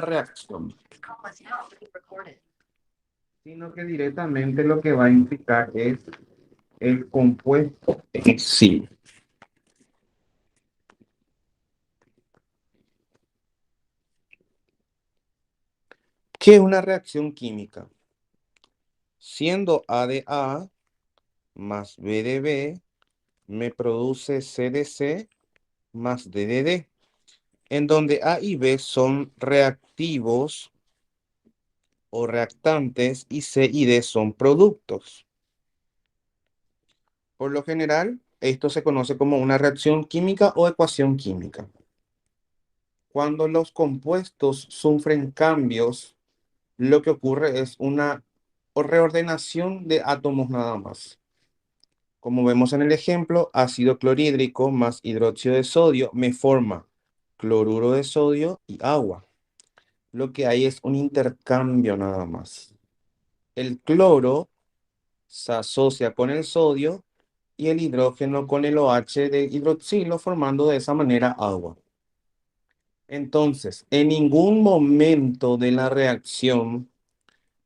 reacción, sino que directamente lo que va a implicar es el compuesto en sí. ¿Qué es una reacción química? Siendo A de A más B de B, me produce C de C más D de D, en donde A y B son reactivos o reactantes y C y D son productos. Por lo general, esto se conoce como una reacción química o ecuación química. Cuando los compuestos sufren cambios, lo que ocurre es una reordenación de átomos nada más. Como vemos en el ejemplo, ácido clorhídrico más hidróxido de sodio me forma cloruro de sodio y agua. Lo que hay es un intercambio nada más. El cloro se asocia con el sodio y el hidrógeno con el OH de hidroxilo, formando de esa manera agua. Entonces, en ningún momento de la reacción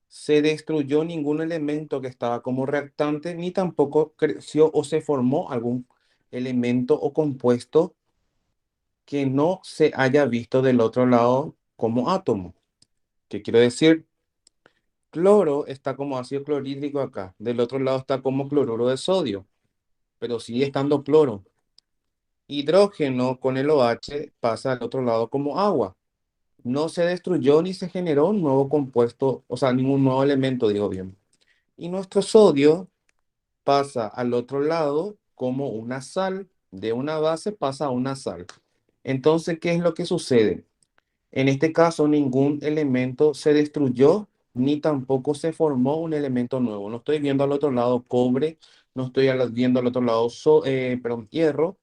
se destruyó ningún elemento que estaba como reactante, ni tampoco creció o se formó algún elemento o compuesto que no se haya visto del otro lado como átomo. ¿Qué quiero decir? Cloro está como ácido clorhídrico acá, del otro lado está como cloruro de sodio, pero sigue estando cloro. Hidrógeno con el OH pasa al otro lado como agua. No se destruyó ni se generó un nuevo compuesto, o sea, ningún nuevo elemento, digo bien. Y nuestro sodio pasa al otro lado como una sal, de una base pasa a una sal. Entonces, ¿qué es lo que sucede? En este caso, ningún elemento se destruyó ni tampoco se formó un elemento nuevo. No estoy viendo al otro lado cobre, no estoy viendo al otro lado perdón, hierro,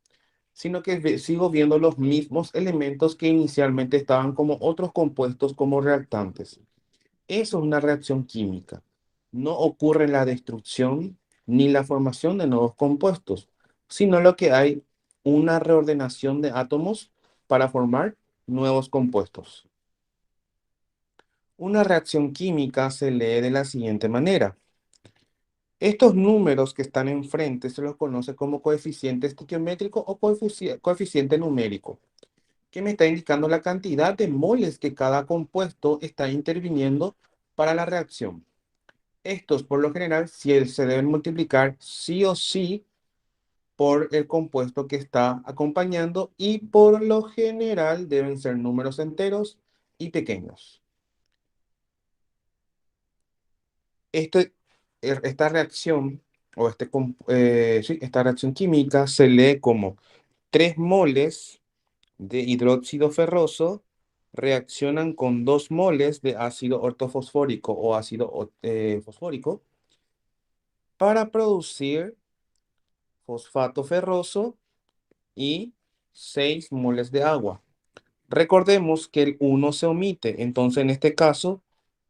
sino que sigo viendo los mismos elementos que inicialmente estaban como otros compuestos como reactantes. Eso es una reacción química. No ocurre la destrucción ni la formación de nuevos compuestos, sino lo que hay una reordenación de átomos para formar nuevos compuestos. Una reacción química se lee de la siguiente manera. Estos números que están enfrente se los conoce como coeficiente estequiométrico o coeficiente numérico, que me está indicando la cantidad de moles que cada compuesto está interviniendo para la reacción. Estos, por lo general, se deben multiplicar sí o sí por el compuesto que está acompañando y por lo general deben ser números enteros y pequeños. Este, esta reacción o sí, esta reacción química se lee como 3 moles de hidróxido ferroso reaccionan con 2 moles de ácido ortofosfórico o ácido fosfórico para producir fosfato ferroso y 6 moles de agua. Recordemos que el 1 se omite, entonces en este caso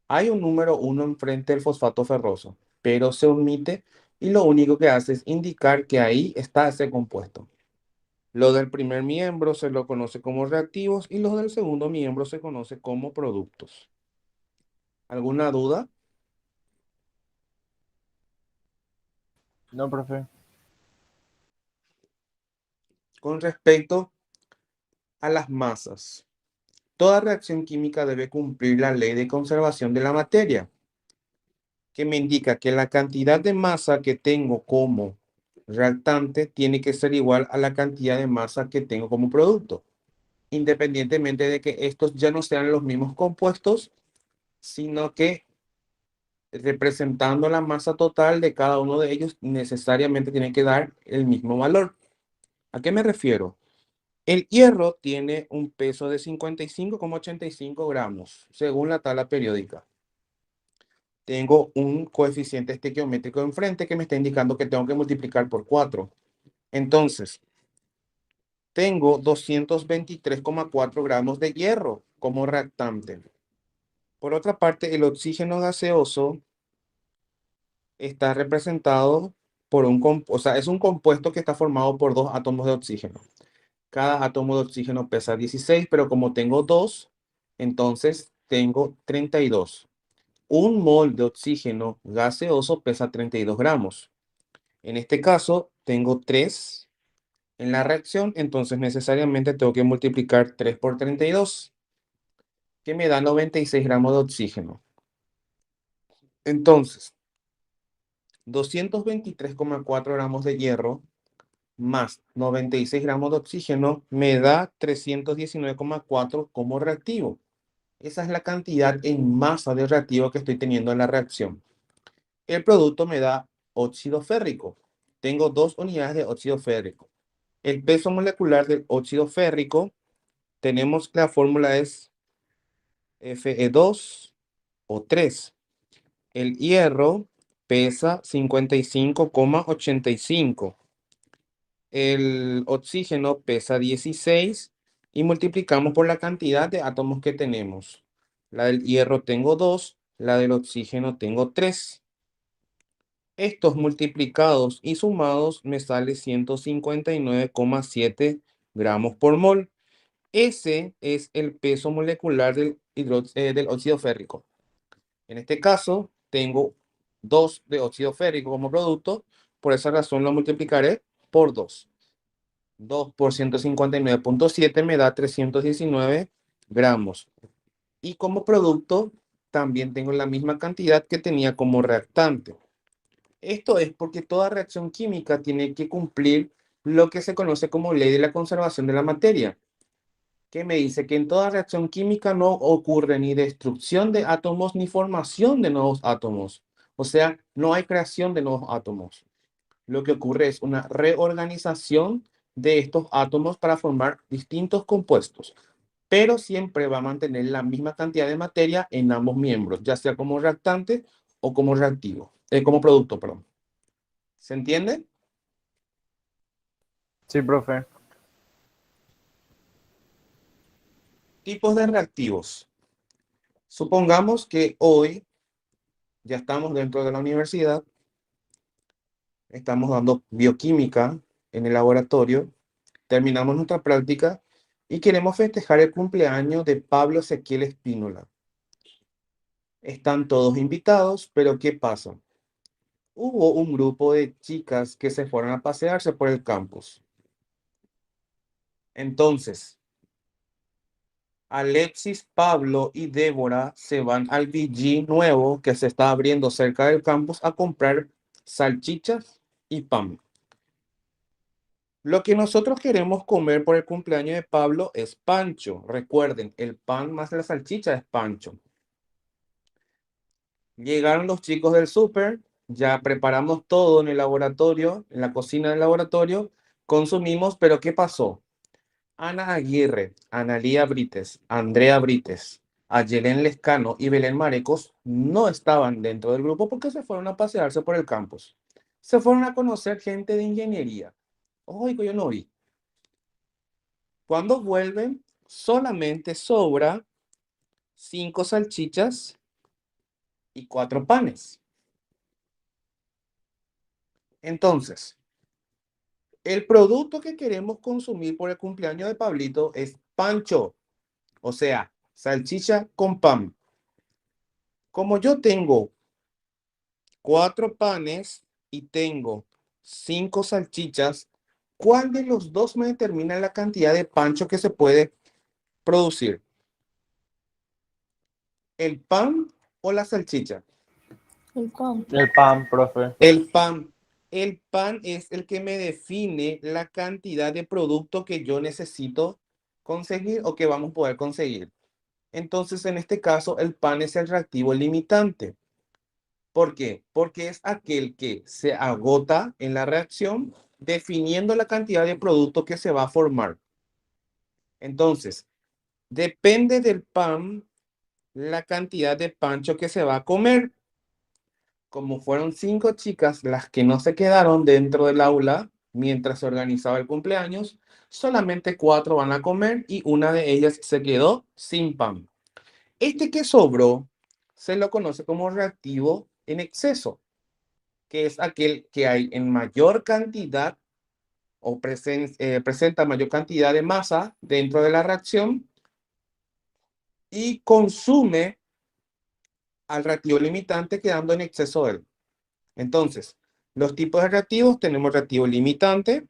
hay un número 1 enfrente del fosfato ferroso, pero se omite y lo único que hace es indicar que ahí está ese compuesto. Lo del primer miembro se lo conoce como reactivos y los del segundo miembro se conoce como productos. ¿Alguna duda? No, profe. Con respecto a las masas. Toda reacción química debe cumplir la ley de conservación de la materia, que me indica que la cantidad de masa que tengo como reactante tiene que ser igual a la cantidad de masa que tengo como producto, independientemente de que estos ya no sean los mismos compuestos, sino que representando la masa total de cada uno de ellos necesariamente tiene que dar el mismo valor. ¿A qué me refiero? El hierro tiene un peso de 55,85 gramos, según la tabla periódica. Tengo un coeficiente estequiométrico enfrente que me está indicando que tengo que multiplicar por 4. Entonces, tengo 223,4 gramos de hierro como reactante. Por otra parte, el oxígeno gaseoso está representado por o sea, es un compuesto que está formado por 2 átomos de oxígeno. Cada átomo de oxígeno pesa 16, pero como tengo 2, Entonces tengo 32. Un mol de oxígeno gaseoso pesa 32 gramos. En este caso, tengo 3 en la reacción, entonces necesariamente tengo que multiplicar 3 por 32, que me da 96 gramos de oxígeno. Entonces, 223,4 gramos de hierro más 96 gramos de oxígeno me da 319,4 como reactivo. Esa es la cantidad en masa de reactivo que estoy teniendo en la reacción. El producto me da óxido férrico. Tengo 2 unidades de óxido férrico. El peso molecular del óxido férrico, tenemos la fórmula es Fe2O3. El hierro pesa 55,85. El oxígeno pesa 16 y multiplicamos por la cantidad de átomos que tenemos. La del hierro tengo 2, la del oxígeno tengo 3. Estos multiplicados y sumados me sale 159,7 gramos por mol. Ese es el peso molecular del óxido férrico. En este caso, tengo 2 de óxido férrico como producto, por esa razón lo multiplicaré por 2. 2 por 159,7 me da 319 gramos. Y como producto, también tengo la misma cantidad que tenía como reactante. Esto es porque toda reacción química tiene que cumplir lo que se conoce como ley de la conservación de la materia, que me dice que en toda reacción química no ocurre ni destrucción de átomos ni formación de nuevos átomos. O sea, no hay creación de nuevos átomos. Lo que ocurre es una reorganización de estos átomos para formar distintos compuestos, pero siempre va a mantener la misma cantidad de materia en ambos miembros, ya sea como reactante o como reactivo, como producto, perdón. ¿Se entiende? Sí, profe. Tipos de reactivos. Supongamos que hoy ya estamos dentro de la universidad, estamos dando bioquímica en el laboratorio, terminamos nuestra práctica y queremos festejar el cumpleaños de Pablo Ezequiel Espínola. Están todos invitados, pero ¿qué pasa? Hubo un grupo de chicas que se fueron a pasearse por el campus. Entonces, Alexis, Pablo y Débora se van al VG nuevo que se está abriendo cerca del campus a comprar salchichas y pan. Lo que nosotros queremos comer por el cumpleaños de Pablo es pancho. Recuerden, el pan más la salchicha es pancho. Llegaron los chicos del súper, ya preparamos todo en el laboratorio, en la cocina del laboratorio, consumimos, pero ¿qué pasó? Ana Aguirre, Analía Brites, Andrea Brites, Ayelén Lescano y Belén Marecos no estaban dentro del grupo porque se fueron a pasearse por el campus. Se fueron a conocer gente de ingeniería. Oigo, yo no vi. Cuando vuelven, solamente sobra 5 salchichas y 4 panes. Entonces, el producto que queremos consumir por el cumpleaños de Pablito es pancho, o sea, salchicha con pan. Como yo tengo 4 panes y tengo 5 salchichas, ¿cuál de los dos me determina la cantidad de pancho que se puede producir? ¿El pan o la salchicha? El pan. El pan, profe. El pan. El pan es el que me define la cantidad de producto que yo necesito conseguir o que vamos a poder conseguir. Entonces, en este caso, el pan es el reactivo limitante. ¿Por qué? Porque es aquel que se agota en la reacción definiendo la cantidad de producto que se va a formar. Entonces, depende del pan la cantidad de pancho que se va a comer. Como fueron 5 chicas las que no se quedaron dentro del aula mientras se organizaba el cumpleaños, solamente 4 van a comer y una de ellas se quedó sin pan. Este que sobró se lo conoce como reactivo en exceso, que es aquel que hay en mayor cantidad o presenta mayor cantidad de masa dentro de la reacción y consume al reactivo limitante quedando en exceso de él. Entonces, los tipos de reactivos tenemos reactivo limitante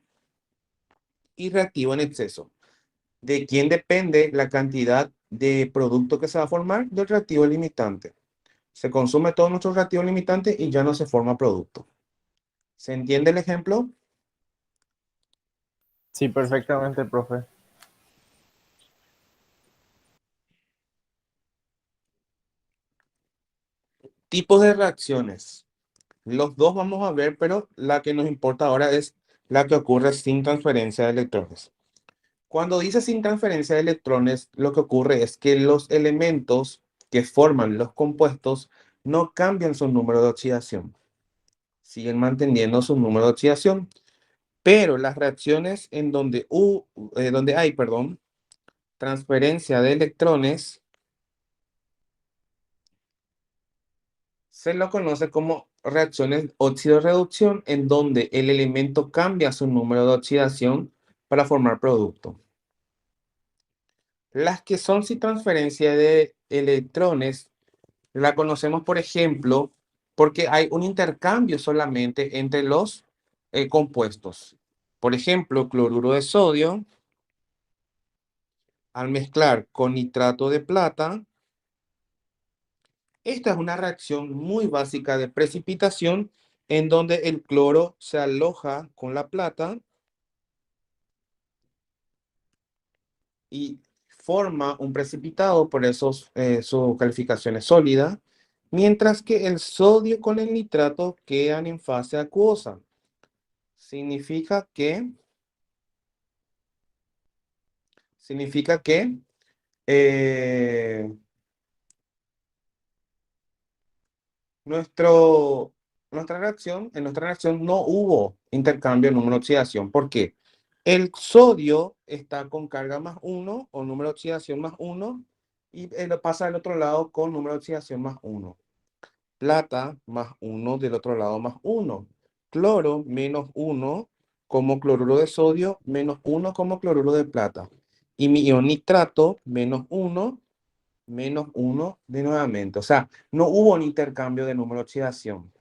y reactivo en exceso. ¿De quién depende la cantidad de producto que se va a formar? Del reactivo limitante. Se consume todo nuestro reactivo limitante y ya no se forma producto. ¿Se entiende el ejemplo? Sí, perfectamente, profe. Tipos de reacciones. Los dos vamos a ver, pero la que nos importa ahora es la que ocurre sin transferencia de electrones. Cuando dice sin transferencia de electrones, lo que ocurre es que los elementos que forman los compuestos no cambian su número de oxidación. Siguen manteniendo su número de oxidación, pero las reacciones en donde hay, transferencia de electrones, se lo conoce como reacciones óxido-reducción, en donde el elemento cambia su número de oxidación para formar producto. Las que son sin transferencia de electrones, la conocemos, por ejemplo, porque hay un intercambio solamente entre los compuestos. Por ejemplo, cloruro de sodio, al mezclar con nitrato de plata, esta es una reacción muy básica de precipitación en donde el cloro se aloja con la plata y forma un precipitado, por eso su calificación es sólida, mientras que el sodio con el nitrato quedan en fase acuosa. Significa que, significa que eh, nuestro, en nuestra reacción no hubo intercambio de número de oxidación. ¿Por qué? El sodio está con carga más 1 o número de oxidación más 1 y lo pasa al otro lado con número de oxidación más 1. Plata más 1 del otro lado más 1. Cloro menos 1 como cloruro de sodio menos 1 como cloruro de plata. Y mi ion nitrato menos 1 de nuevamente. O sea, no hubo un intercambio de número de oxidación.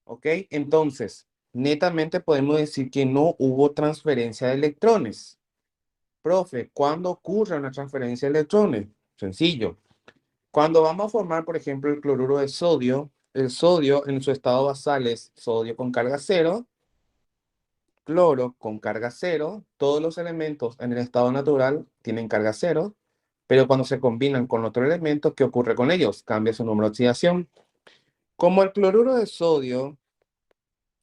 ¿Ok? Entonces, netamente podemos decir que no hubo transferencia de electrones. Profe, ¿cuándo ocurre una transferencia de electrones? Sencillo. Cuando vamos a formar, por ejemplo, el cloruro de sodio, el sodio en su estado basal es sodio con carga cero, cloro con carga cero. Todos los elementos en el estado natural tienen carga cero, pero cuando se combinan con otro elemento, ¿qué ocurre con ellos? Cambia su número de oxidación. Como el cloruro de sodio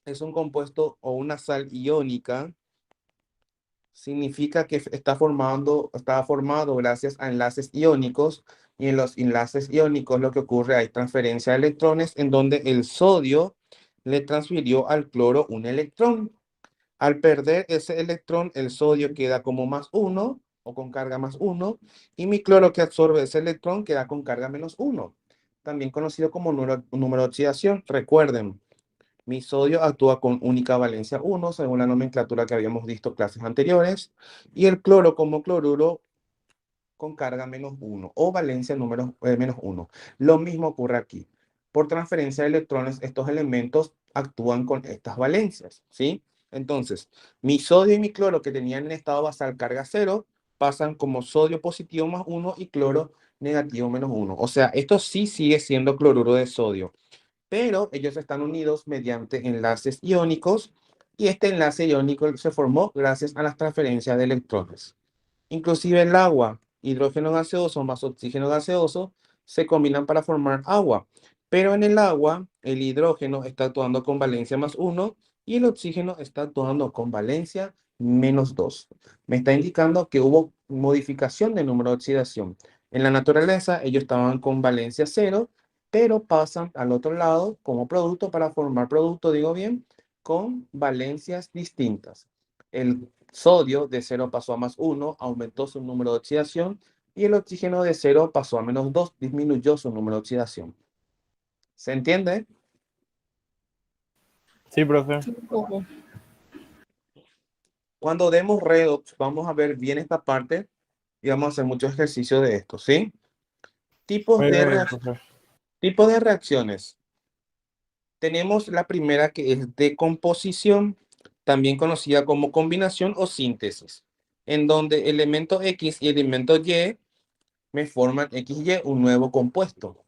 es un compuesto o una sal iónica, significa que está formado gracias a enlaces iónicos, y en los enlaces iónicos lo que ocurre hay transferencia de electrones en donde el sodio le transfirió al cloro un electrón. Al perder ese electrón, el sodio queda como más 1 o con carga más 1 y mi cloro que absorbe ese electrón queda con carga menos 1, también conocido como número de oxidación. Recuerden, mi sodio actúa con única valencia 1, según la nomenclatura que habíamos visto clases anteriores, y el cloro como cloruro con carga menos 1 o valencia menos 1. Lo mismo ocurre aquí. Por transferencia de electrones, estos elementos actúan con estas valencias, ¿sí? Entonces, mi sodio y mi cloro que tenían en estado basal carga 0 pasan como sodio positivo más 1 y cloro negativo menos 1. O sea, esto sí sigue siendo cloruro de sodio, pero ellos están unidos mediante enlaces iónicos y este enlace iónico se formó gracias a las transferencias de electrones. Inclusive el agua, hidrógeno gaseoso más oxígeno gaseoso, se combinan para formar agua, pero en el agua el hidrógeno está actuando con valencia más 1 y el oxígeno está actuando con valencia menos 2. Me está indicando que hubo modificación del número de oxidación. En la naturaleza ellos estaban con valencia 0, pero pasan al otro lado como producto para formar producto, digo bien, con valencias distintas. El sodio de 0 pasó a más 1, aumentó su número de oxidación, y el oxígeno de 0 pasó a menos 2, disminuyó su número de oxidación. ¿Se entiende? Sí, profe. Sí, profe. Cuando demos redox, vamos a ver bien esta parte, y vamos a hacer muchos ejercicios de esto, ¿sí? Tipos Muy de, bien, profe. tipos de reacciones. Tenemos la primera que es decomposición, también conocida como combinación o síntesis, en donde elemento X y elemento Y me forman XY, un nuevo compuesto.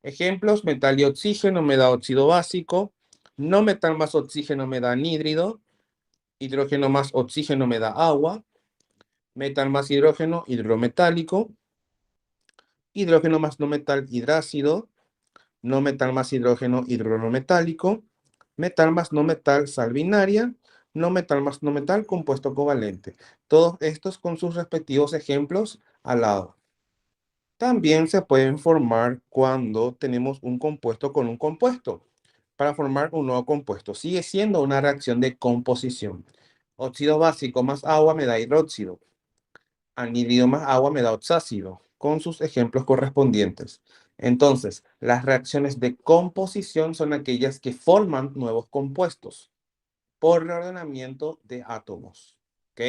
Ejemplos: metal y oxígeno me da óxido básico, no metal más oxígeno me da anhídrido, hidrógeno más oxígeno me da agua, metal más hidrógeno, hidrometálico, hidrógeno más no metal, hidrácido, no metal más hidrógeno, hidrometálico, metal más no metal, sal binaria, no metal más no metal, compuesto covalente. Todos estos con sus respectivos ejemplos al lado. También se pueden formar cuando tenemos un compuesto con un compuesto. Para formar un nuevo compuesto, sigue siendo una reacción de composición. Óxido básico más agua me da hidróxido. Anhídrido más agua me da oxácido, con sus ejemplos correspondientes. Entonces, las reacciones de composición son aquellas que forman nuevos compuestos por reordenamiento de átomos. ¿Ok?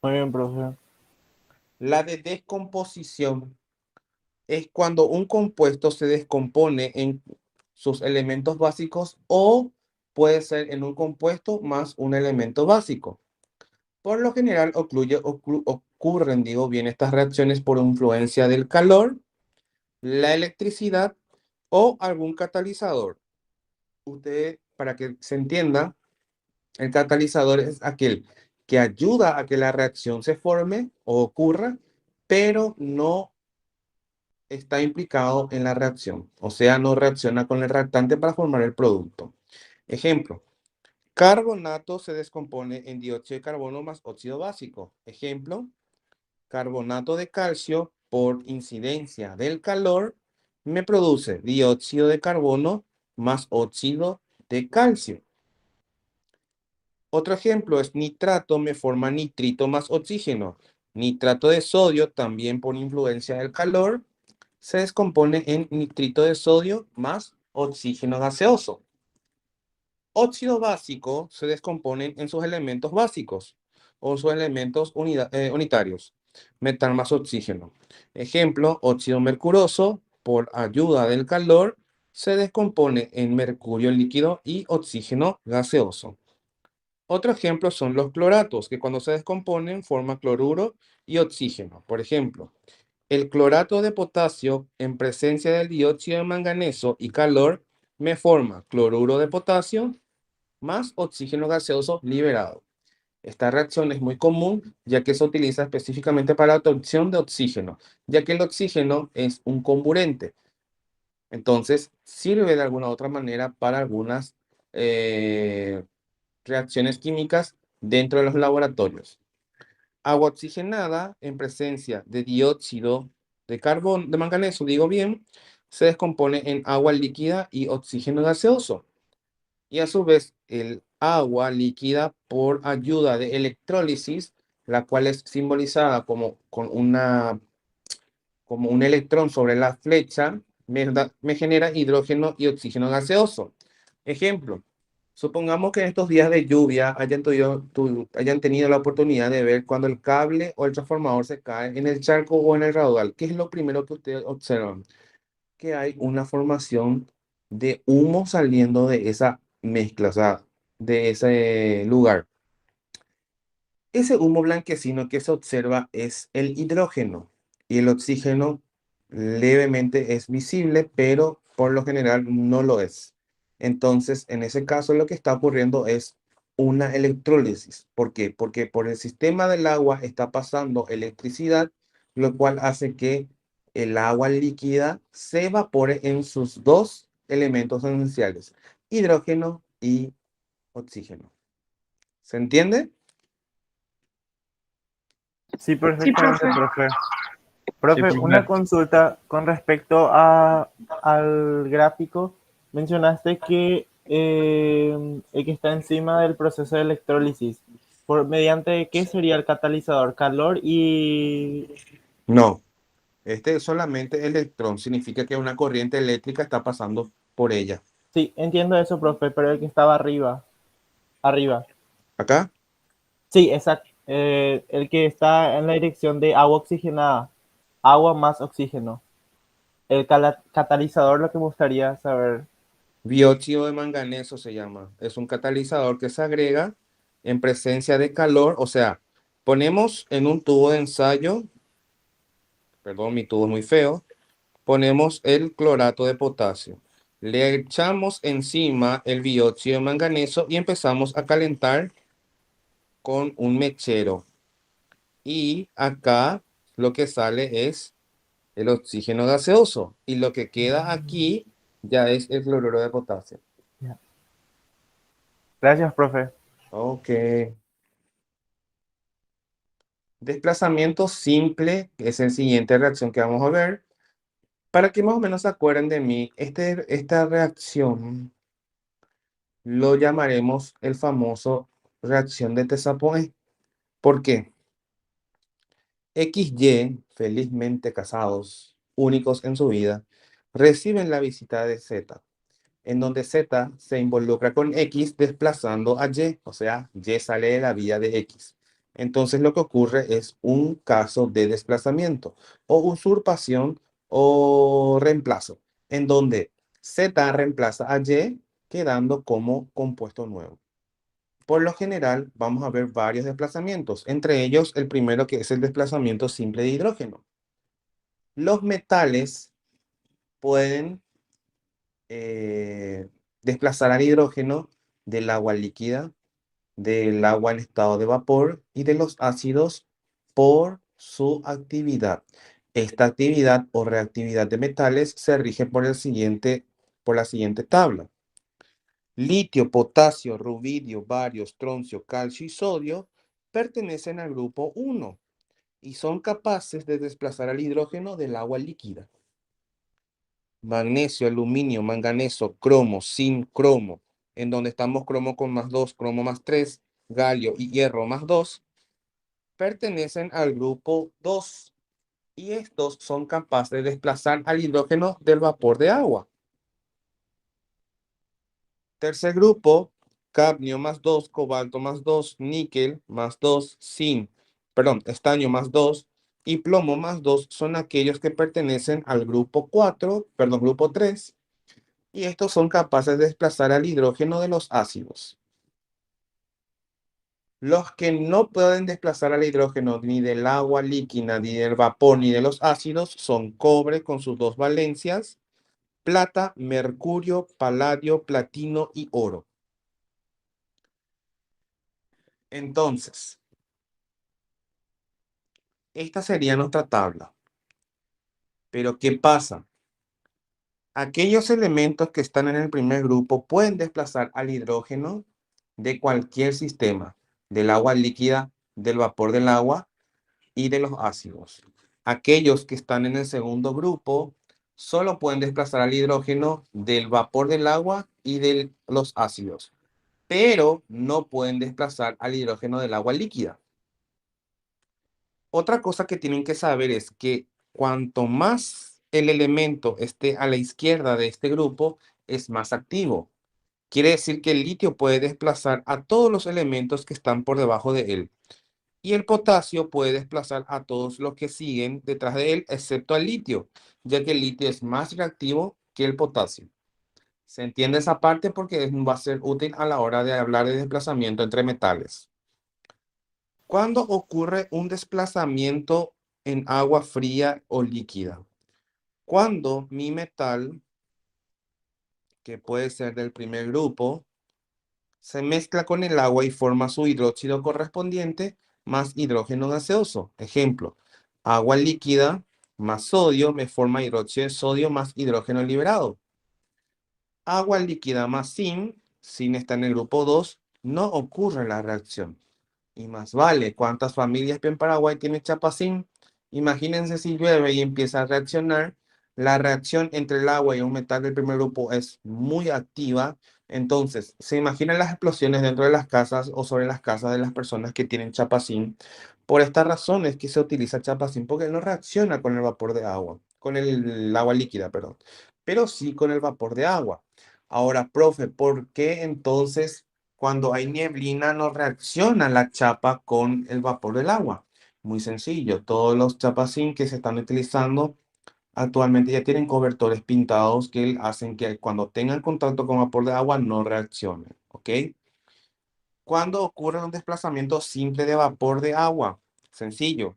Muy bien, profe. La de descomposición es cuando un compuesto se descompone en sus elementos básicos o puede ser en un compuesto más un elemento básico. Por lo general ocurren, digo bien, estas reacciones por influencia del calor, la electricidad o algún catalizador. Usted, para que se entienda, el catalizador es aquel que ayuda a que la reacción se forme o ocurra, pero no está implicado en la reacción. O sea, no reacciona con el reactante para formar el producto. Ejemplo: carbonato se descompone en dióxido de carbono más óxido básico. Ejemplo: carbonato de calcio, por incidencia del calor, me produce dióxido de carbono más óxido de calcio. Otro ejemplo es nitrato, me forma nitrito más oxígeno. Nitrato de sodio, también por influencia del calor, se descompone en nitrito de sodio más oxígeno gaseoso. Óxido básico se descompone en sus elementos básicos o sus elementos unitarios. Metal más oxígeno. Ejemplo: óxido mercuroso, por ayuda del calor, se descompone en mercurio líquido y oxígeno gaseoso. Otro ejemplo son los cloratos, que cuando se descomponen forman cloruro y oxígeno. Por ejemplo, el clorato de potasio, en presencia del dióxido de manganeso y calor, me forma cloruro de potasio más oxígeno gaseoso liberado. Esta reacción es muy común, ya que se utiliza específicamente para la obtención de oxígeno, ya que el oxígeno es un comburente. Entonces, sirve de alguna otra manera para algunas reacciones químicas dentro de los laboratorios. Agua oxigenada, en presencia de dióxido de carbono, de manganeso, digo bien, se descompone en agua líquida y oxígeno gaseoso. Y a su vez, el agua líquida, por ayuda de electrólisis, la cual es simbolizada como un electrón sobre la flecha, me genera hidrógeno y oxígeno gaseoso. Ejemplo: supongamos que en estos días de lluvia hayan tenido la oportunidad de ver cuando el cable o el transformador se cae en el charco o en el raudal. ¿Qué es lo primero que ustedes observan? Que hay una formación de humo saliendo de esa mezcla, o sea, de ese lugar. Ese humo blanquecino que se observa es el hidrógeno, y el oxígeno levemente es visible, pero por lo general no lo es. Entonces, en ese caso lo que está ocurriendo es una electrólisis. ¿Por qué? Porque por el sistema del agua está pasando electricidad, lo cual hace que el agua líquida se evapore en sus dos elementos esenciales, hidrógeno y oxígeno. ¿Se entiende? Sí, Sí, perfectamente, profe. profe. Sí, Profe, una profe. consulta con respecto al gráfico. Mencionaste que el que está encima del proceso de electrólisis, ¿mediante qué sería el catalizador? ¿Calor y...? No, este es solamente electrón, significa que una corriente eléctrica está pasando por ella. Sí, entiendo eso, profe, pero el que estaba arriba. Arriba. ¿Acá? Sí, exacto. El que está en la dirección de agua oxigenada, agua más oxígeno. El catalizador, lo que me gustaría saber. Bióxido de manganeso se llama. Es un catalizador que se agrega en presencia de calor. O sea, ponemos en un tubo de ensayo, perdón, mi tubo es muy feo, ponemos el clorato de potasio. Le echamos encima el bióxido de manganeso y empezamos a calentar con un mechero. Y acá lo que sale es el oxígeno gaseoso. Y lo que queda aquí ya es el cloruro de potasio. Ya. Gracias, profe. Ok. Desplazamiento simple es la siguiente reacción que vamos a ver. Para que más o menos se acuerden de mí, esta reacción lo llamaremos el famoso reacción de Tesapoe. ¿Por qué? XY, felizmente casados, únicos en su vida, reciben la visita de Z, en donde Z se involucra con X desplazando a Y, o sea, Y sale de la vía de X. Entonces lo que ocurre es un caso de desplazamiento o usurpación o reemplazo, en donde Z reemplaza a Y quedando como compuesto nuevo. Por lo general, vamos a ver varios desplazamientos, entre ellos el primero que es el desplazamiento simple de hidrógeno. Los metales pueden desplazar al hidrógeno del agua líquida, del agua en estado de vapor y de los ácidos por su actividad. Esta actividad o reactividad de metales se rige por la siguiente tabla. Litio, potasio, rubidio, bario, estroncio, calcio y sodio pertenecen al grupo 1 y son capaces de desplazar al hidrógeno del agua líquida. Magnesio, aluminio, manganeso, cromo, zinc, cromo, en donde estamos cromo con más 2, cromo más 3, galio y hierro más 2, pertenecen al grupo 2 y estos son capaces de desplazar al hidrógeno del vapor de agua. Tercer grupo, cadmio más 2, cobalto más 2, níquel más 2, estaño más 2 y plomo más 2 son aquellos que pertenecen al grupo 4, grupo 3, y estos son capaces de desplazar al hidrógeno de los ácidos. Los que no pueden desplazar al hidrógeno ni del agua líquida, ni del vapor, ni de los ácidos son cobre con sus dos valencias, plata, mercurio, paladio, platino y oro. Entonces, esta sería nuestra tabla. Pero ¿qué pasa? Aquellos elementos que están en el primer grupo pueden desplazar al hidrógeno de cualquier sistema, del agua líquida, del vapor del agua y de los ácidos. Aquellos que están en el segundo grupo solo pueden desplazar al hidrógeno del vapor del agua y de los ácidos, pero no pueden desplazar al hidrógeno del agua líquida. Otra cosa que tienen que saber es que cuanto más el elemento esté a la izquierda de este grupo, es más activo. Quiere decir que el litio puede desplazar a todos los elementos que están por debajo de él. Y el potasio puede desplazar a todos los que siguen detrás de él, excepto al litio, ya que el litio es más reactivo que el potasio. ¿Se entiende esa parte? Porque va a ser útil a la hora de hablar de desplazamiento entre metales. ¿Cuándo ocurre un desplazamiento en agua fría o líquida? Cuando mi metal, que puede ser del primer grupo, se mezcla con el agua y forma su hidróxido correspondiente más hidrógeno gaseoso. Ejemplo, agua líquida más sodio me forma hidróxido de sodio más hidrógeno liberado. Agua líquida más zinc está en el grupo 2, no ocurre la reacción. Y más vale, ¿cuántas familias en Paraguay tienen chapacín? Imagínense si llueve y empieza a reaccionar. La reacción entre el agua y un metal del primer grupo es muy activa. Entonces, ¿se imaginan las explosiones dentro de las casas o sobre las casas de las personas que tienen chapacín? Por esta razón es que se utiliza chapacín, porque no reacciona con el vapor de agua, con el agua líquida, perdón, pero sí con el vapor de agua. Ahora, profe, ¿por qué entonces Cuando hay nieblina no reacciona la chapa con el vapor del agua. Muy sencillo, todos los chapacín que se están utilizando actualmente ya tienen cobertores pintados que hacen que cuando tengan contacto con vapor de agua no reaccionen, ¿ok? Cuando ocurre un desplazamiento simple de vapor de agua, sencillo.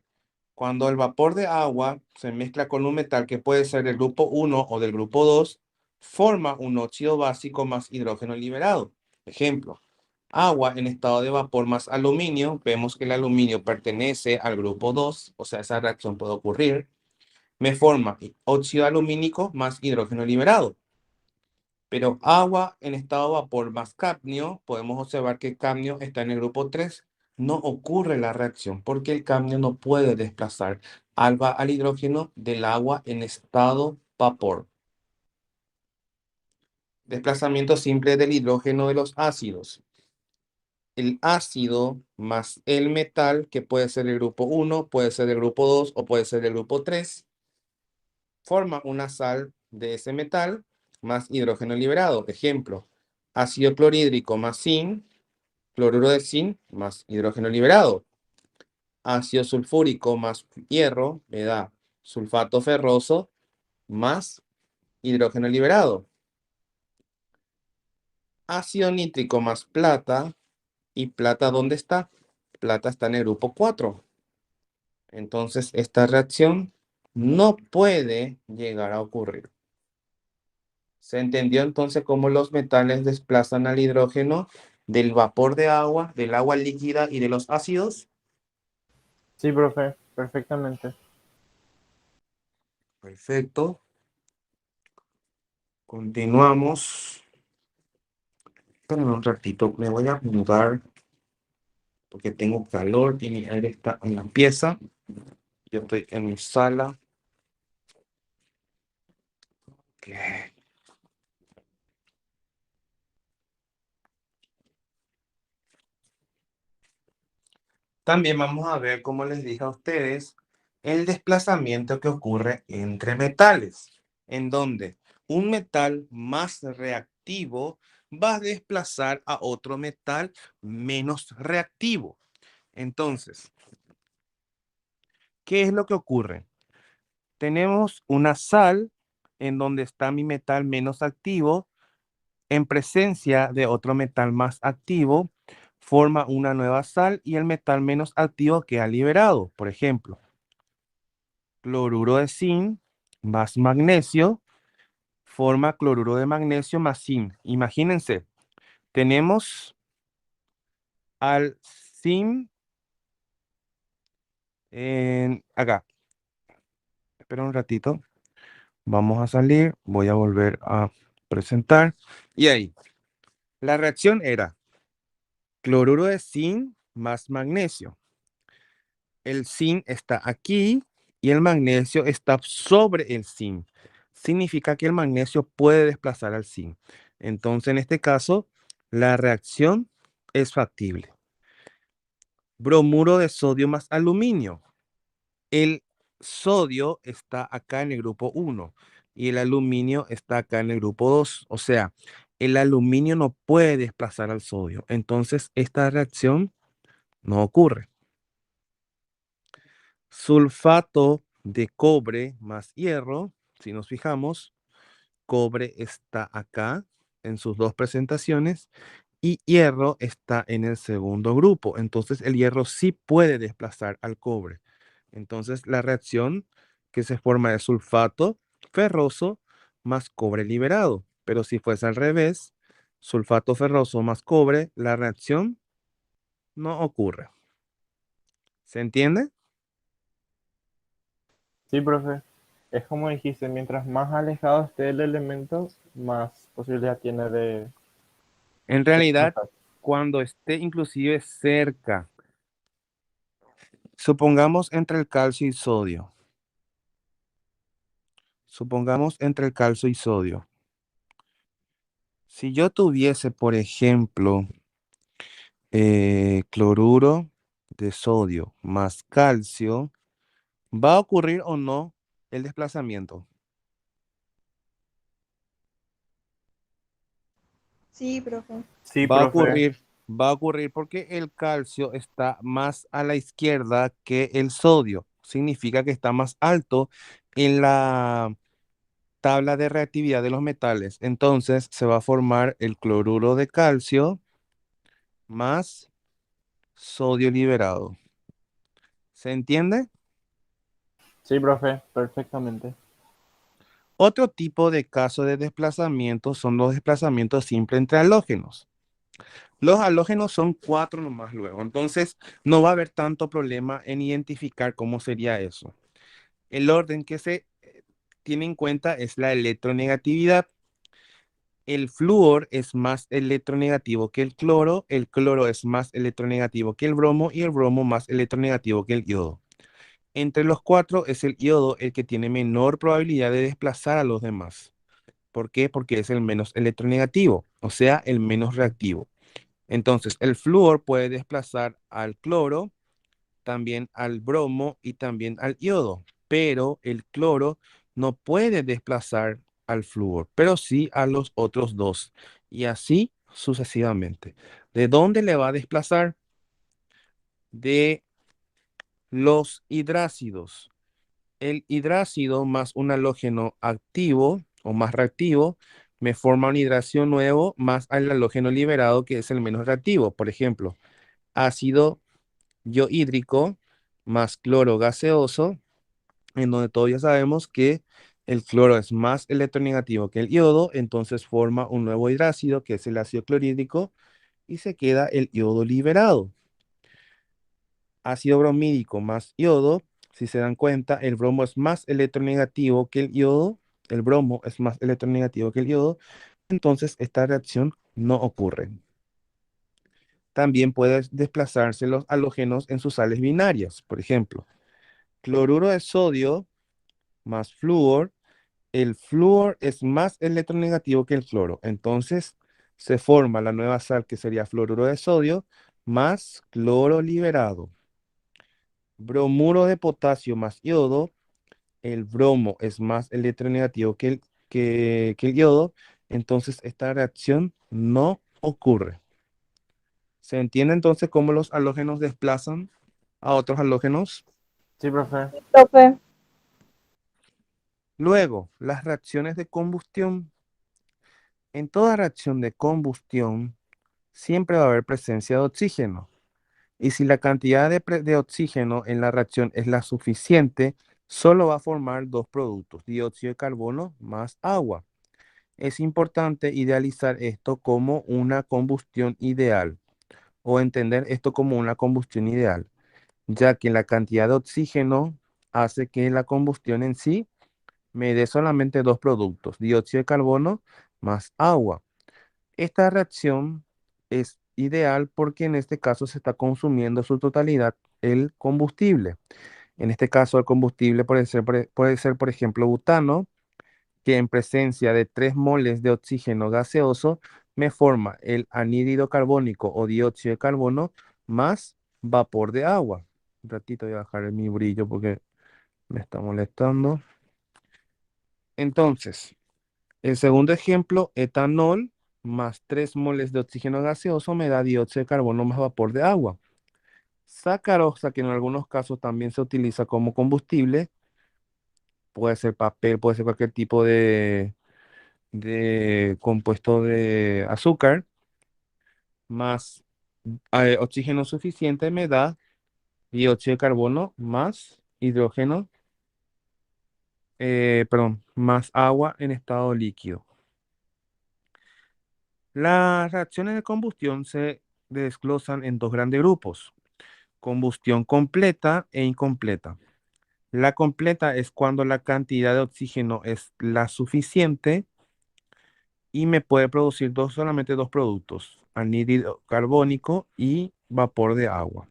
Cuando el vapor de agua se mezcla con un metal que puede ser del grupo 1 o del grupo 2, forma un óxido básico más hidrógeno liberado. Ejemplo, agua en estado de vapor más aluminio. Vemos que el aluminio pertenece al grupo 2, o sea, esa reacción puede ocurrir. Me forma óxido alumínico más hidrógeno liberado. Pero agua en estado de vapor más cadmio, podemos observar que cadmio está en el grupo 3. No ocurre la reacción porque el cadmio no puede desplazar al hidrógeno del agua en estado vapor. Desplazamiento simple del hidrógeno de los ácidos. El ácido más el metal, que puede ser del grupo 1, puede ser del grupo 2 o puede ser del grupo 3, forma una sal de ese metal más hidrógeno liberado. Ejemplo, ácido clorhídrico más zinc, cloruro de zinc más hidrógeno liberado. Ácido sulfúrico más hierro me da sulfato ferroso más hidrógeno liberado. Ácido nítrico más plata. ¿Y plata dónde está? Plata está en el grupo 4. Entonces, esta reacción no puede llegar a ocurrir. ¿Se entendió entonces cómo los metales desplazan al hidrógeno del vapor de agua, del agua líquida y de los ácidos? Sí, profe, perfectamente. Perfecto. Continuamos. Esperen un ratito, me voy a mudar porque tengo calor y mi aire está en la pieza. Yo estoy en mi sala. Ok. También vamos a ver, como les dije a ustedes, el desplazamiento que ocurre entre metales, en donde un metal más reactivo va a desplazar a otro metal menos reactivo. Entonces, ¿qué es lo que ocurre? Tenemos una sal en donde está mi metal menos activo en presencia de otro metal más activo, forma una nueva sal y el metal menos activo queda liberado. Por ejemplo, cloruro de zinc más magnesio forma cloruro de magnesio más zinc. Imagínense, tenemos al zinc acá. Espera un ratito. Vamos a salir. Voy a volver a presentar. Y ahí, la reacción era cloruro de zinc más magnesio. El zinc está aquí y el magnesio está sobre el zinc. Significa que el magnesio puede desplazar al zinc. Entonces, en este caso, la reacción es factible. Bromuro de sodio más aluminio. El sodio está acá en el grupo 1 y el aluminio está acá en el grupo 2. O sea, el aluminio no puede desplazar al sodio. Entonces, esta reacción no ocurre. Sulfato de cobre más hierro, si nos fijamos, cobre está acá en sus dos presentaciones y hierro está en el segundo grupo. Entonces el hierro sí puede desplazar al cobre. Entonces la reacción que se forma es sulfato ferroso más cobre liberado. Pero si fuese al revés, sulfato ferroso más cobre, la reacción no ocurre. ¿Se entiende? Sí, profe. Es como dijiste, mientras más alejado esté el elemento, más posibilidad tiene En de realidad, pasar. cuando esté inclusive cerca, supongamos entre el calcio y sodio, supongamos entre el calcio y sodio. Si yo tuviese, por ejemplo, cloruro de sodio más calcio, ¿va a ocurrir o no el desplazamiento? Sí, profe. Sí, Va a profe. ocurrir. Va a ocurrir porque el calcio está más a la izquierda que el sodio. Significa que está más alto en la tabla de reactividad de los metales. Entonces se va a formar el cloruro de calcio más sodio liberado. ¿Se entiende? Sí, profe, perfectamente. Otro tipo de caso de desplazamiento son los desplazamientos simples entre halógenos. Los halógenos son cuatro nomás luego, entonces no va a haber tanto problema en identificar cómo sería eso. El orden que se tiene en cuenta es la electronegatividad. El flúor es más electronegativo que el cloro es más electronegativo que el bromo y el bromo más electronegativo que el yodo. Entre los cuatro es el yodo el que tiene menor probabilidad de desplazar a los demás. ¿Por qué? Porque es el menos electronegativo, o sea, el menos reactivo. Entonces, el flúor puede desplazar al cloro, también al bromo y también al yodo, pero el cloro no puede desplazar al flúor, pero sí a los otros dos, y así sucesivamente. ¿De dónde le va a desplazar? De los hidrácidos. El hidrácido más un halógeno activo o más reactivo me forma un hidrácido nuevo más al halógeno liberado que es el menos reactivo. Por ejemplo, ácido hídrico más cloro gaseoso, en donde todos ya sabemos que el cloro es más electronegativo que el yodo, entonces forma un nuevo hidrácido que es el ácido clorhídrico y se queda el yodo liberado. Ácido bromídico más yodo, si se dan cuenta, el bromo es más electronegativo que el yodo, el bromo es más electronegativo que el yodo, entonces esta reacción no ocurre. También pueden desplazarse los halógenos en sus sales binarias, por ejemplo, cloruro de sodio más flúor, el flúor es más electronegativo que el cloro, entonces se forma la nueva sal que sería fluoruro de sodio más cloro liberado. Bromuro de potasio más yodo, el bromo es más electronegativo que el yodo, entonces esta reacción no ocurre. ¿Se entiende entonces cómo los halógenos desplazan a otros halógenos? Sí, profe. Profe, Luego, las reacciones de combustión. En toda reacción de combustión siempre va a haber presencia de oxígeno. Y si la cantidad de oxígeno en la reacción es la suficiente, solo va a formar dos productos, dióxido de carbono más agua. Es importante idealizar esto como una combustión ideal o entender esto como una combustión ideal, ya que la cantidad de oxígeno hace que la combustión en sí me dé solamente dos productos, dióxido de carbono más agua. Esta reacción es ideal porque en este caso se está consumiendo su totalidad el combustible. En este caso el combustible puede ser, por ejemplo, butano, que en presencia de 3 moles de oxígeno gaseoso me forma el anhídrido carbónico o dióxido de carbono más vapor de agua. Un ratito voy a bajar mi brillo porque me está molestando. Entonces, el segundo ejemplo, etanol más 3 moles de oxígeno gaseoso me da dióxido de carbono más vapor de agua. Sacarosa, que en algunos casos también se utiliza como combustible, puede ser papel, puede ser cualquier tipo de compuesto de azúcar, más oxígeno suficiente me da dióxido de carbono más hidrógeno, perdón, más agua en estado líquido. Las reacciones de combustión se desglosan en dos grandes grupos, combustión completa e incompleta. La completa es cuando la cantidad de oxígeno es la suficiente y me puede producir solamente dos productos, anhídrido carbónico y vapor de agua.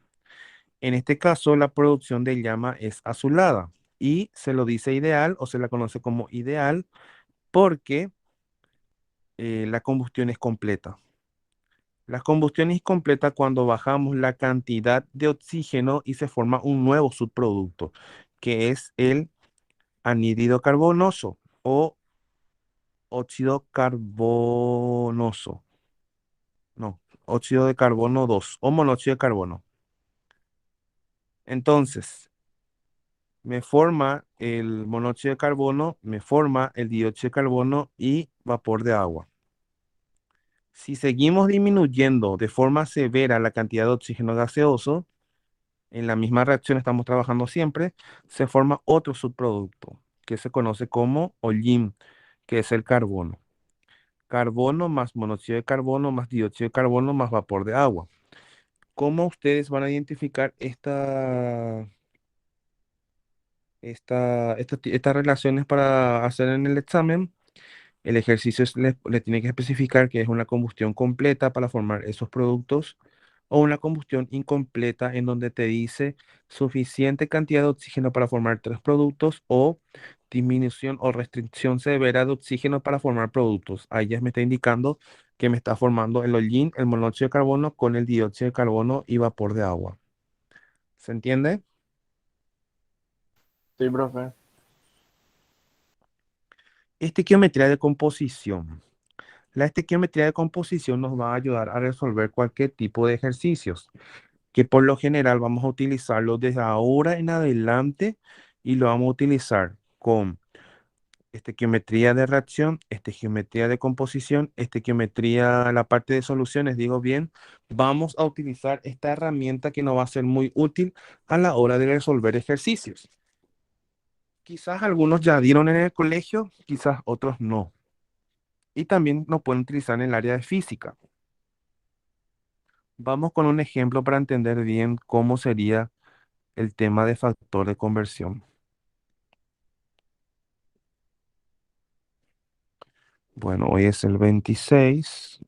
En este caso, la producción de llama es azulada y se lo dice ideal o se la conoce como ideal porque la combustión es completa. La combustión es completa cuando bajamos la cantidad de oxígeno y se forma un nuevo subproducto, que es el anhídrido carbonoso o óxido carbonoso. No. óxido de carbono 2 o monóxido de carbono. Entonces, me forma el monóxido de carbono, me forma el dióxido de carbono y vapor de agua. Si seguimos disminuyendo de forma severa la cantidad de oxígeno gaseoso, en la misma reacción estamos trabajando siempre, se forma otro subproducto que se conoce como hollín, que es el carbono. Carbono más monóxido de carbono más dióxido de carbono más vapor de agua. ¿Cómo ustedes van a identificar estas relaciones para hacer en el examen? El ejercicio le tiene que especificar que es una combustión completa para formar esos productos o una combustión incompleta en donde te dice suficiente cantidad de oxígeno para formar tres productos o disminución o restricción severa de oxígeno para formar productos. Ahí ya me está indicando que me está formando el hollín, el monóxido de carbono con el dióxido de carbono y vapor de agua. ¿Se entiende? Sí, profe. Estequiometría de composición. La estequiometría de composición nos va a ayudar a resolver cualquier tipo de ejercicios, que por lo general vamos a utilizarlo desde ahora en adelante y lo vamos a utilizar con estequiometría de reacción, estequiometría de composición, estequiometría, la parte de soluciones, digo bien, vamos a utilizar esta herramienta que nos va a ser muy útil a la hora de resolver ejercicios. Quizás algunos ya dieron en el colegio, quizás otros no. Y también lo pueden utilizar en el área de física. Vamos con un ejemplo para entender bien cómo sería el tema de factor de conversión. Bueno, hoy es el 26.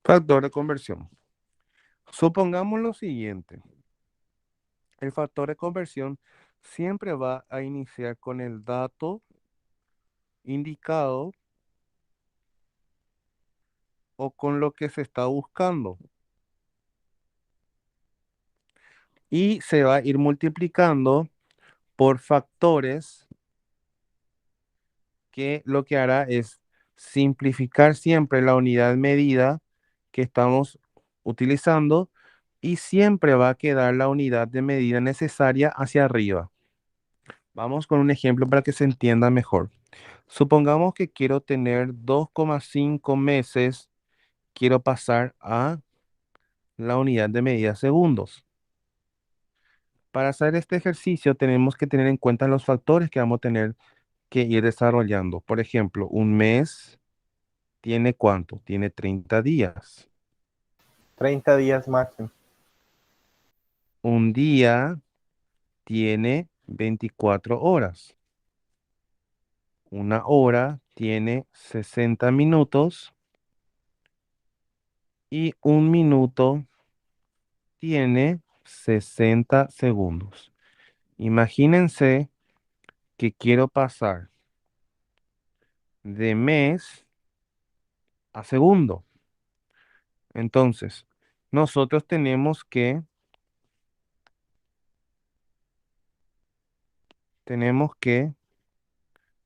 Factor de conversión. Supongamos lo siguiente. El factor de conversión siempre va a iniciar con el dato indicado o con lo que se está buscando. Y se va a ir multiplicando por factores que lo que hará es simplificar siempre la unidad medida que estamos utilizando y siempre va a quedar la unidad de medida necesaria hacia arriba. Vamos con un ejemplo para que se entienda mejor. Supongamos que quiero tener 2,5 meses, quiero pasar a la unidad de medida segundos. Para hacer este ejercicio tenemos que tener en cuenta los factores que vamos a tener que ir desarrollando. Por ejemplo, un mes tiene ¿cuánto? Tiene 30 días. 30 días máximo. Un día tiene 24 horas. Una hora tiene 60 minutos y un minuto tiene 60 segundos. Imagínense que quiero pasar de mes a segundo. Entonces, nosotros tenemos que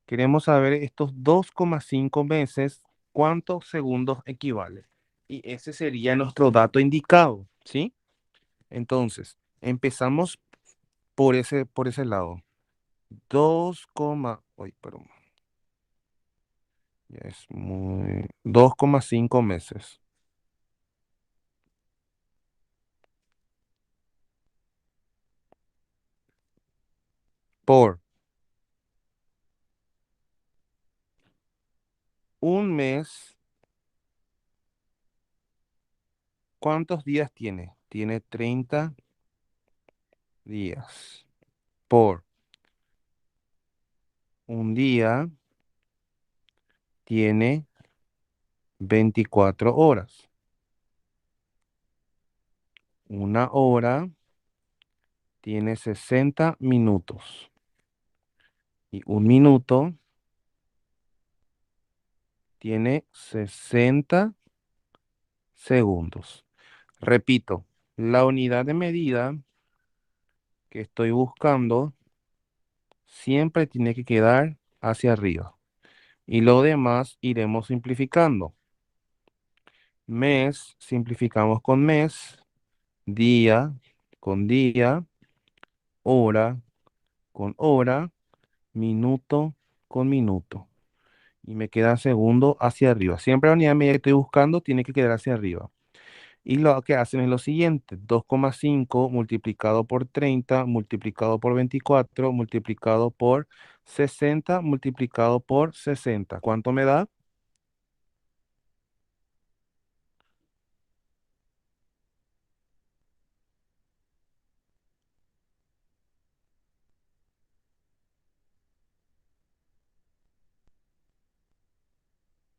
queremos saber estos 2,5 meses, cuántos segundos equivale. Y ese sería nuestro dato indicado, ¿sí? Entonces, empezamos por ese lado. 2,5 meses por un mes. ¿Cuántos días tiene? Tiene 30 días. Por un día tiene 24 horas. Una hora tiene 60 minutos. Y un minuto tiene 60 segundos. Repito, la unidad de medida que estoy buscando siempre tiene que quedar hacia arriba. Y lo demás iremos simplificando. Mes, simplificamos con mes, día con día, hora con hora, minuto con minuto. Y me queda segundo hacia arriba. Siempre la unidad de medida que estoy buscando tiene que quedar hacia arriba. Y lo que hacen es lo siguiente, 2,5 multiplicado por 30 multiplicado por 24 multiplicado por 60 multiplicado por 60. ¿Cuánto me da?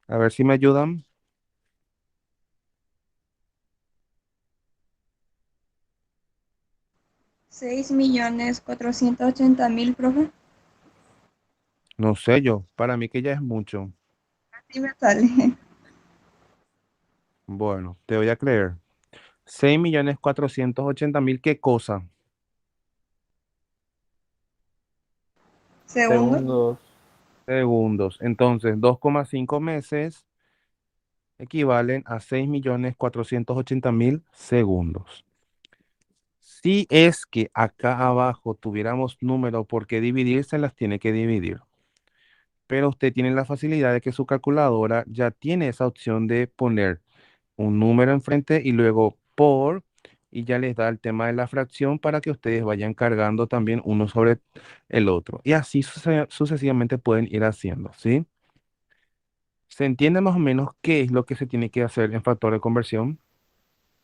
A ver si me ayudan. 6.480.000, profe. No sé yo, para mí que ya es mucho. Así me sale. Bueno, te voy a creer. 6.480.000, ¿qué cosa? Segundo. Segundos. Segundos. Entonces, 2,5 meses equivalen a 6.480.000 segundos. Si es que acá abajo tuviéramos número por qué dividir, se las tiene que dividir. Pero usted tiene la facilidad de que su calculadora ya tiene esa opción de poner un número enfrente y luego por, y ya les da el tema de la fracción para que ustedes vayan cargando también uno sobre el otro. Y así sucesivamente pueden ir haciendo, ¿sí? ¿Se entiende más o menos qué es lo que se tiene que hacer en factor de conversión?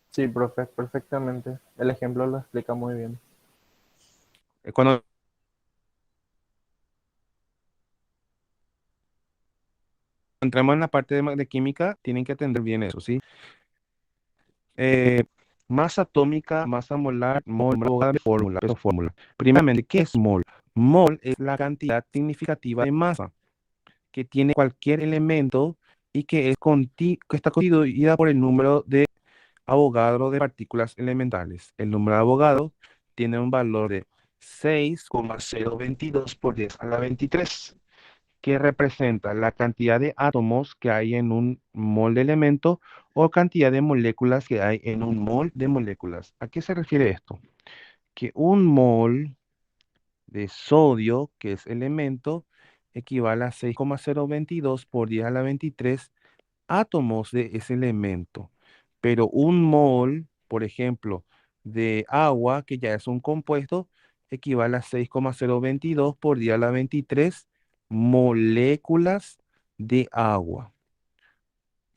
Sí, profe, perfectamente. El ejemplo lo explica muy bien. Cuando entramos en la parte de química, tienen que atender bien eso, ¿sí? Eh, masa atómica, masa molar, mol, abogada, fórmula, peso, fórmula. Primeramente, ¿qué es mol? Mol es la cantidad significativa de masa que tiene cualquier elemento y que está constituida por el número de Avogadro de partículas elementales. El número de Avogadro tiene un valor de 6,022 por 10 a la 23, que representa la cantidad de átomos que hay en un mol de elemento o cantidad de moléculas que hay en un mol de moléculas. ¿A qué se refiere esto? Que un mol de sodio, que es elemento, equivale a 6,022 por 10 a la 23 átomos de ese elemento. Pero un mol, por ejemplo, de agua, que ya es un compuesto, equivale a 6,022 por 10 a la 23 moléculas de agua.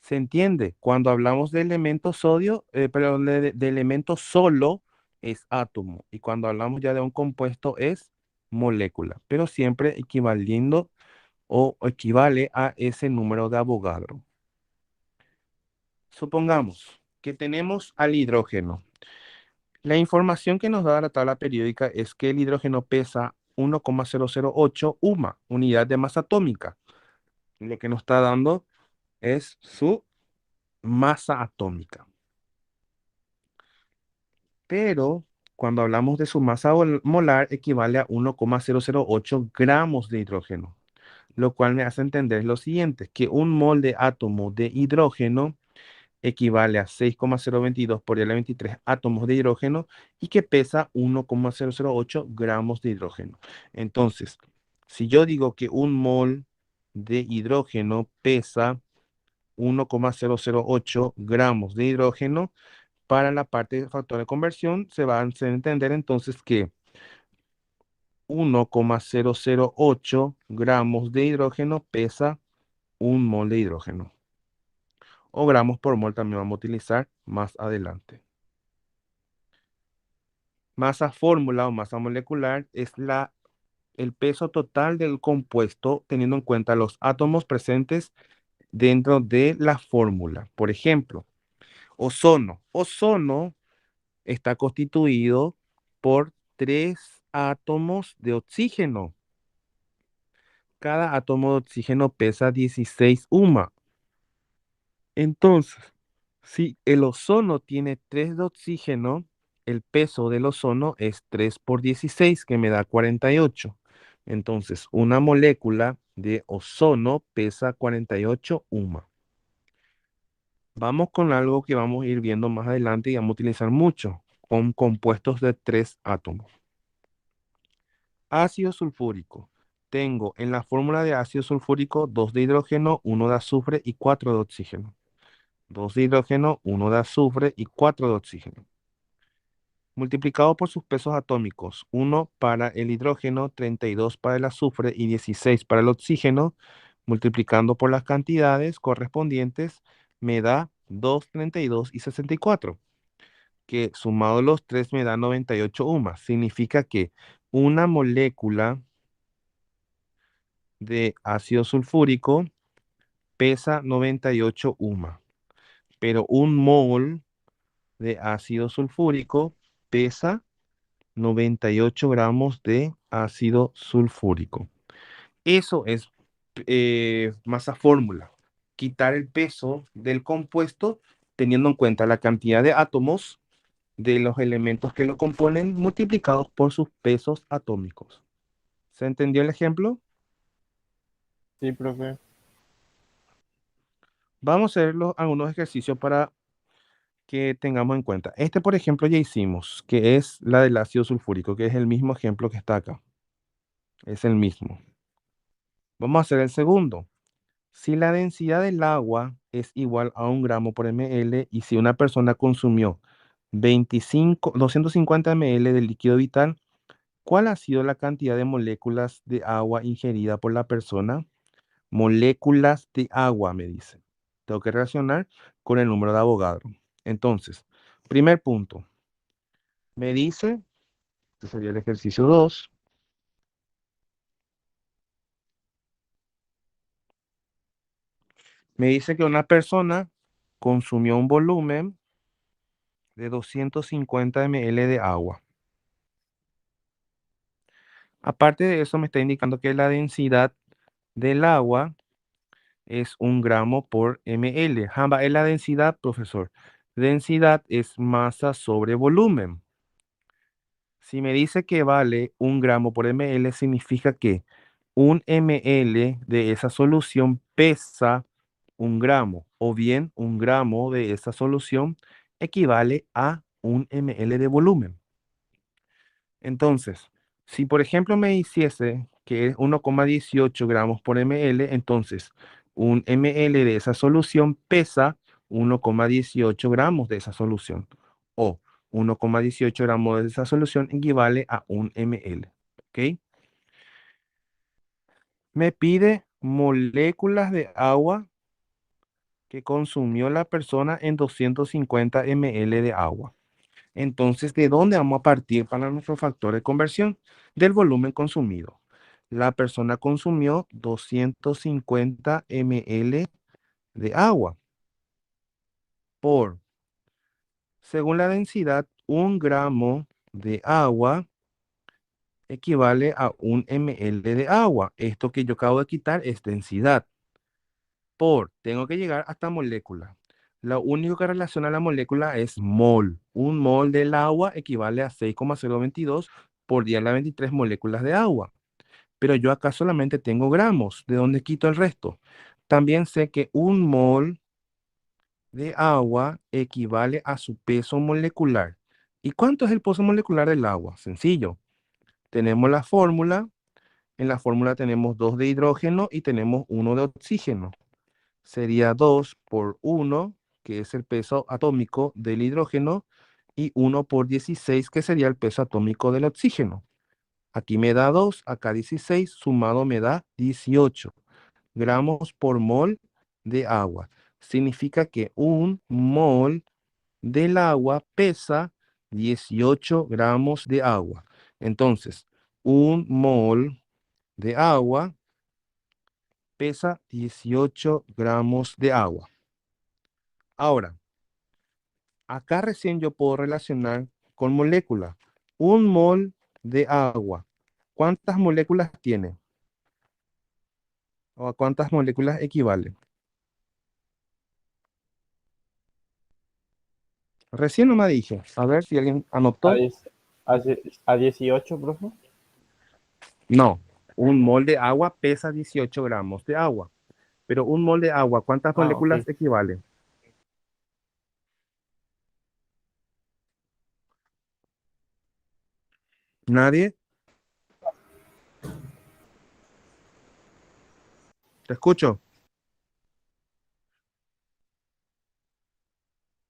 ¿Se entiende? Cuando hablamos de elemento sodio, perdón, de elemento solo es átomo. Y cuando hablamos ya de un compuesto es molécula, pero siempre equivaliendo o equivale a ese número de Avogadro. Supongamos que tenemos al hidrógeno. La información que nos da la tabla periódica es que el hidrógeno pesa 1,008 UMA, unidad de masa atómica. Lo que nos está dando es su masa atómica. Pero cuando hablamos de su masa molar, equivale a 1,008 gramos de hidrógeno, lo cual me hace entender lo siguiente, que un mol de átomo de hidrógeno equivale a 6,022 por 10 a la 23 átomos de hidrógeno y que pesa 1,008 gramos de hidrógeno. Entonces, si yo digo que un mol de hidrógeno pesa 1,008 gramos de hidrógeno, para la parte de factor de conversión se va a entender entonces que 1,008 gramos de hidrógeno pesa un mol de hidrógeno. O gramos por mol también vamos a utilizar más adelante. Masa fórmula o masa molecular es el peso total del compuesto teniendo en cuenta los átomos presentes dentro de la fórmula. Por ejemplo, ozono. Ozono está constituido por 3 átomos de oxígeno. Cada átomo de oxígeno pesa 16 UMA. Entonces, Si el ozono tiene 3 de oxígeno, el peso del ozono es 3 por 16, que me da 48. Entonces, una molécula de ozono pesa 48 UMA. Vamos con algo que vamos a ir viendo más adelante y vamos a utilizar mucho, con compuestos de 3 átomos. Ácido sulfúrico. Tengo en la fórmula de ácido sulfúrico 2 de hidrógeno, 1 de azufre y 4 de oxígeno. 2 de hidrógeno, 1 de azufre y 4 de oxígeno. Multiplicado por sus pesos atómicos, 1 para el hidrógeno, 32 para el azufre y 16 para el oxígeno, multiplicando por las cantidades correspondientes, me da 2, 32 y 64, que sumado los tres me da 98 UMAS. Significa que una molécula de ácido sulfúrico pesa 98 UMA, pero un mol de ácido sulfúrico pesa 98 gramos de ácido sulfúrico. Eso es masa fórmula. Quitar el peso del compuesto teniendo en cuenta la cantidad de átomos de los elementos que lo componen multiplicados por sus pesos atómicos. ¿Se entendió el ejemplo? Sí, profe. Vamos a hacer algunos ejercicios para que tengamos en cuenta. Este, por ejemplo, ya hicimos, que es la del ácido sulfúrico, que es el mismo ejemplo que está acá. Es el mismo. Vamos a hacer el segundo. Si la densidad del agua es igual a 1 gramo por ml y si una persona consumió 250 ml de líquido vital, ¿cuál ha sido la cantidad de moléculas de agua ingerida por la persona? Moléculas de agua, me dice. Tengo que relacionar con el número de Avogadro. Entonces, primer punto. Me dice, este sería el ejercicio 2. Me dice que una persona consumió un volumen de 250 ml de agua. Aparte de eso, me está indicando que la densidad del agua es 1 gramo por ml. Jamba, es la densidad, profesor. Densidad es masa sobre volumen. Si me dice que vale 1 gramo por ml, significa que 1 ml de esa solución pesa 1 gramo, o bien 1 gramo de esa solución equivale a 1 ml de volumen. Entonces, si por ejemplo me hiciese que es 1,18 gramos por ml, entonces 1 ml de esa solución pesa 1,18 gramos de esa solución. O 1,18 gramos de esa solución equivale a 1 ml. ¿Ok? Me pide moléculas de agua que consumió la persona en 250 ml de agua. Entonces, ¿de dónde vamos a partir para nuestro factor de conversión? Del volumen consumido. La persona consumió 250 ml de agua por, según la densidad, 1 gramo de agua equivale a 1 ml de agua. Esto que yo acabo de quitar es densidad. Tengo que llegar hasta molécula. Lo único que relaciona la molécula es mol. Un mol del agua equivale a 6,022 por 10 a la 23 moléculas de agua. Pero yo acá solamente tengo gramos. ¿De dónde quito el resto? También sé que un mol de agua equivale a su peso molecular. ¿Y cuánto es el peso molecular del agua? Sencillo. Tenemos la fórmula. En la fórmula tenemos 2 de hidrógeno y tenemos 1 de oxígeno. Sería 2 por 1, que es el peso atómico del hidrógeno, y 1 por 16, que sería el peso atómico del oxígeno. Aquí me da 2, acá 16, sumado me da 18 gramos por mol de agua. Significa que un mol del agua pesa 18 gramos de agua. Entonces, un mol de agua pesa 18 gramos de agua. Ahora, acá recién yo puedo relacionar con molécula. Un mol de agua. ¿Cuántas moléculas tiene? ¿O a cuántas moléculas equivale? Recién no me dije. A ver si alguien A, anotó. 10 a 18, profe. No, un mol de agua pesa 18 gramos de agua. Pero un mol de agua, ¿cuántas Ah, ok. moléculas equivale? ¿Nadie? ¿Te escucho?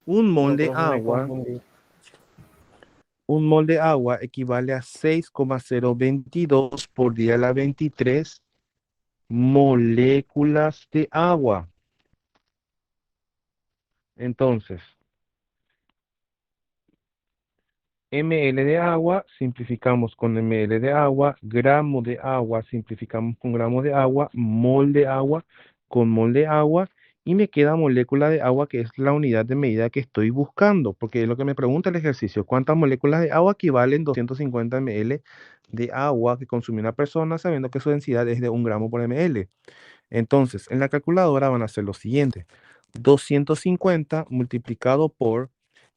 Un mol No, de profe, me agua, confundí. un mol de agua equivale a 6,022 por 10 a la 23 moléculas de agua. Entonces, ml de agua, simplificamos con ml de agua, gramo de agua, simplificamos con gramo de agua, mol de agua con mol de agua, y me queda molécula de agua, que es la unidad de medida que estoy buscando, porque es lo que me pregunta el ejercicio: ¿cuántas moléculas de agua equivalen 250 ml de agua que consume una persona, sabiendo que su densidad es de 1 gramo por ml? Entonces, en la calculadora van a hacer lo siguiente: 250 multiplicado por,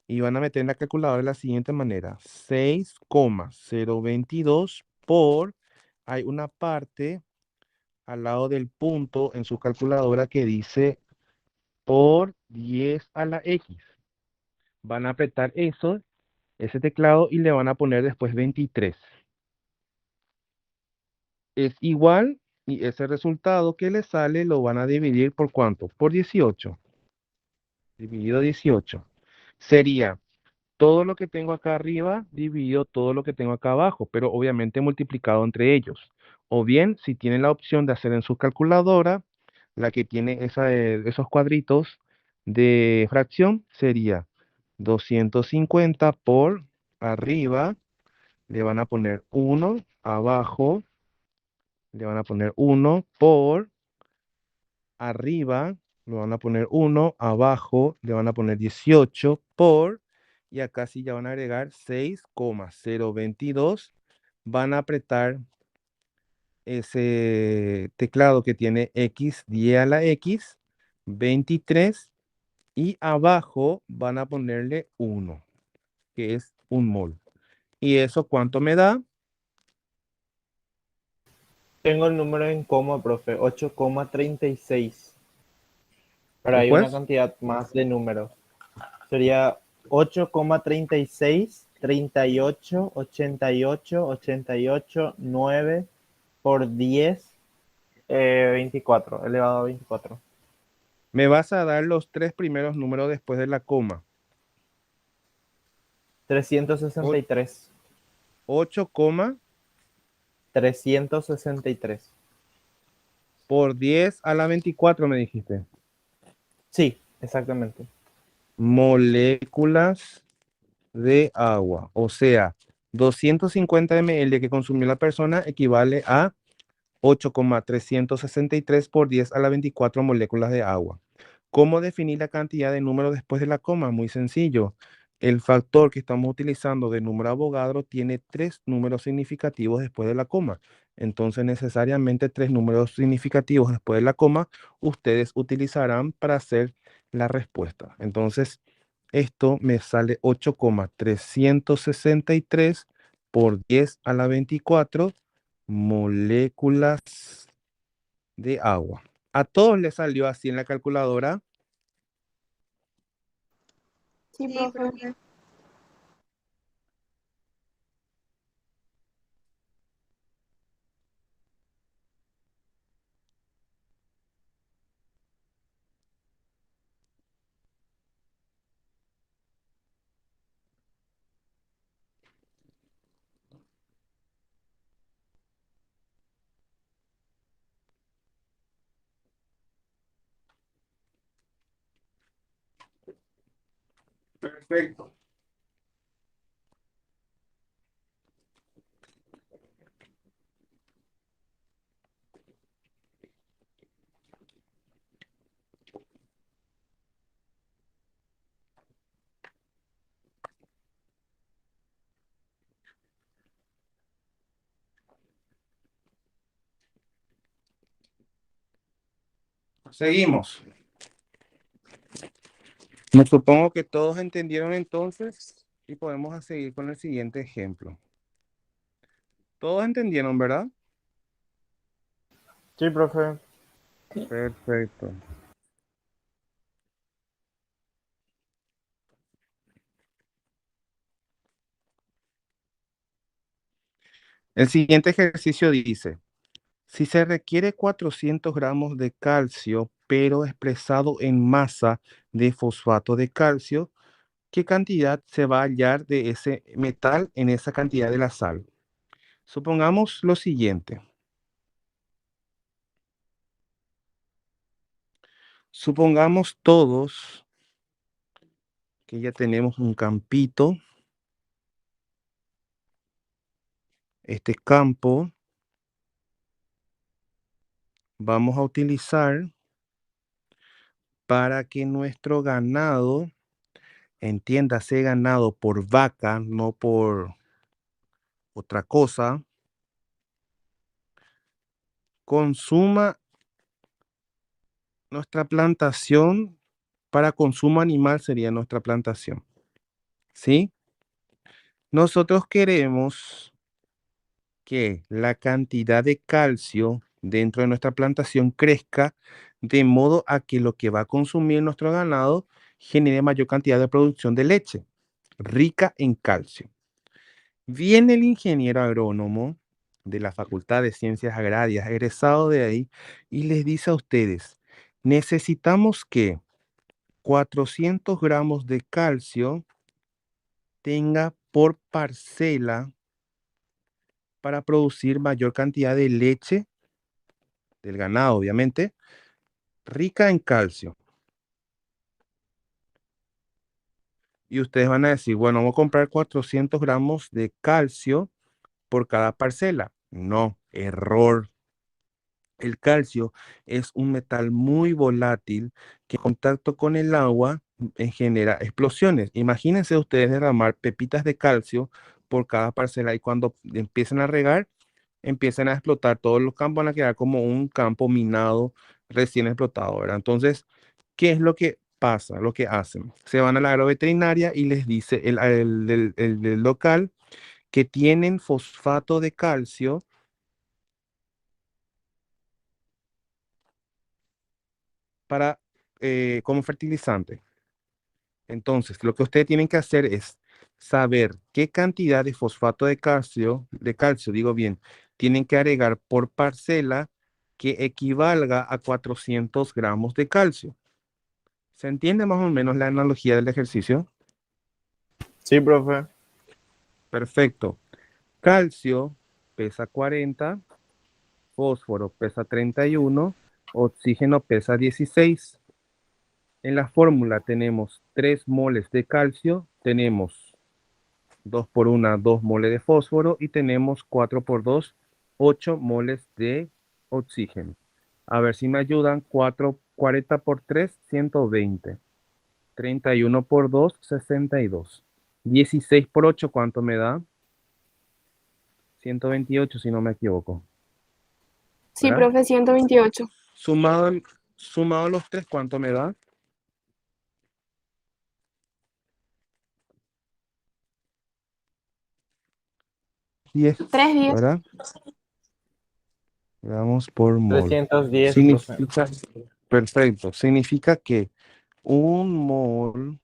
y van a meter en la calculadora de la siguiente manera: 6,022 por, hay una parte al lado del punto en su calculadora que dice por 10 a la X. Van a apretar eso, ese teclado, y le van a poner después 23. Es igual, y ese resultado que le sale lo van a dividir por ¿cuánto? Por 18. Dividido 18. Sería todo lo que tengo acá arriba dividido todo lo que tengo acá abajo, pero obviamente multiplicado entre ellos. O bien, si tienen la opción de hacer en su calculadora, la que tiene esos cuadritos de fracción, sería 250 por arriba, le van a poner 1, abajo le van a poner 1 por arriba, le van a poner 1, abajo le van a poner 18 por, y acá sí ya van a agregar 6,022. Van a apretar ese teclado que tiene X, 10 a la X, 23, y abajo van a ponerle 1, que es un mol. ¿Y eso cuánto me da? Tengo el número en coma, profe. 8,36. Pero hay una Después cantidad más de números. Sería 8,36, 38, 88, 88, 9 por 10, 24, elevado a 24. me vas a dar los tres primeros números después de la coma. 363. 8, 363. por 10 a la 24 me dijiste. Sí, exactamente. Moléculas de agua. O sea, 250 ml que consumió la persona equivale a 8,363 por 10 a la 24 moléculas de agua. ¿Cómo definir la cantidad de números después de la coma? Muy sencillo. El factor que estamos utilizando de número Avogadro tiene tres números significativos después de la coma. Entonces, necesariamente tres números significativos después de la coma ustedes utilizarán para hacer la respuesta. Entonces, esto me sale 8,363 por 10 a la 24 moléculas de agua. A todos les salió así en la calculadora. Sí, Sí, profe. profe. Perfecto. Seguimos. Me supongo que todos entendieron entonces y podemos seguir con el siguiente ejemplo. Todos entendieron, ¿verdad? Sí, profe. Perfecto. El siguiente ejercicio dice, si se requiere 400 gramos de calcio, pero expresado en masa de fosfato de calcio, ¿qué cantidad se va a hallar de ese metal en esa cantidad de la sal? Supongamos lo siguiente. Supongamos todos que ya tenemos un campito. Este campo vamos a utilizar para que nuestro ganado, entiéndase ganado por vaca, no por otra cosa, consuma nuestra plantación. Para consumo animal sería nuestra plantación, ¿sí? Nosotros queremos que la cantidad de calcio dentro de nuestra plantación crezca de modo a que lo que va a consumir nuestro ganado genere mayor cantidad de producción de leche rica en calcio. Viene el ingeniero agrónomo de la Facultad de Ciencias Agrarias, egresado de ahí, y les dice a ustedes, necesitamos que 400 gramos de calcio tenga por parcela para producir mayor cantidad de leche del ganado, obviamente, rica en calcio. Y ustedes van a decir, bueno, vamos a comprar 400 gramos de calcio por cada parcela. No, error. El calcio es un metal muy volátil que en contacto con el agua genera explosiones. Imagínense ustedes derramar pepitas de calcio por cada parcela y cuando empiecen a regar, empiezan a explotar todos los campos, van a quedar como un campo minado recién explotado, ¿verdad? Entonces, ¿qué es lo que pasa? Lo que hacen. Se van a la agroveterinaria y les dice el del local que tienen fosfato de calcio para, como fertilizante. Entonces, lo que ustedes tienen que hacer es saber qué cantidad de fosfato de calcio, digo bien, tienen que agregar por parcela que equivalga a 400 gramos de calcio. ¿Se entiende más o menos la analogía del ejercicio? Sí, profe. Perfecto. Calcio pesa 40, fósforo pesa 31, oxígeno pesa 16. En la fórmula tenemos 3 moles de calcio, tenemos 2 por 1, 2 moles de fósforo y tenemos 4 por 2, 8 moles de oxígeno. A ver si me ayudan, 40 por 3, 120. 31 por 2, 62. 16 por 8, ¿cuánto me da? 128, si no me equivoco, Sí, ¿verdad? profe, 128. Sumado, sumado los tres, ¿cuánto me da? 10, 3 días. ¿verdad? Veamos por mol. 310, profe. Significa, perfecto, significa que un mol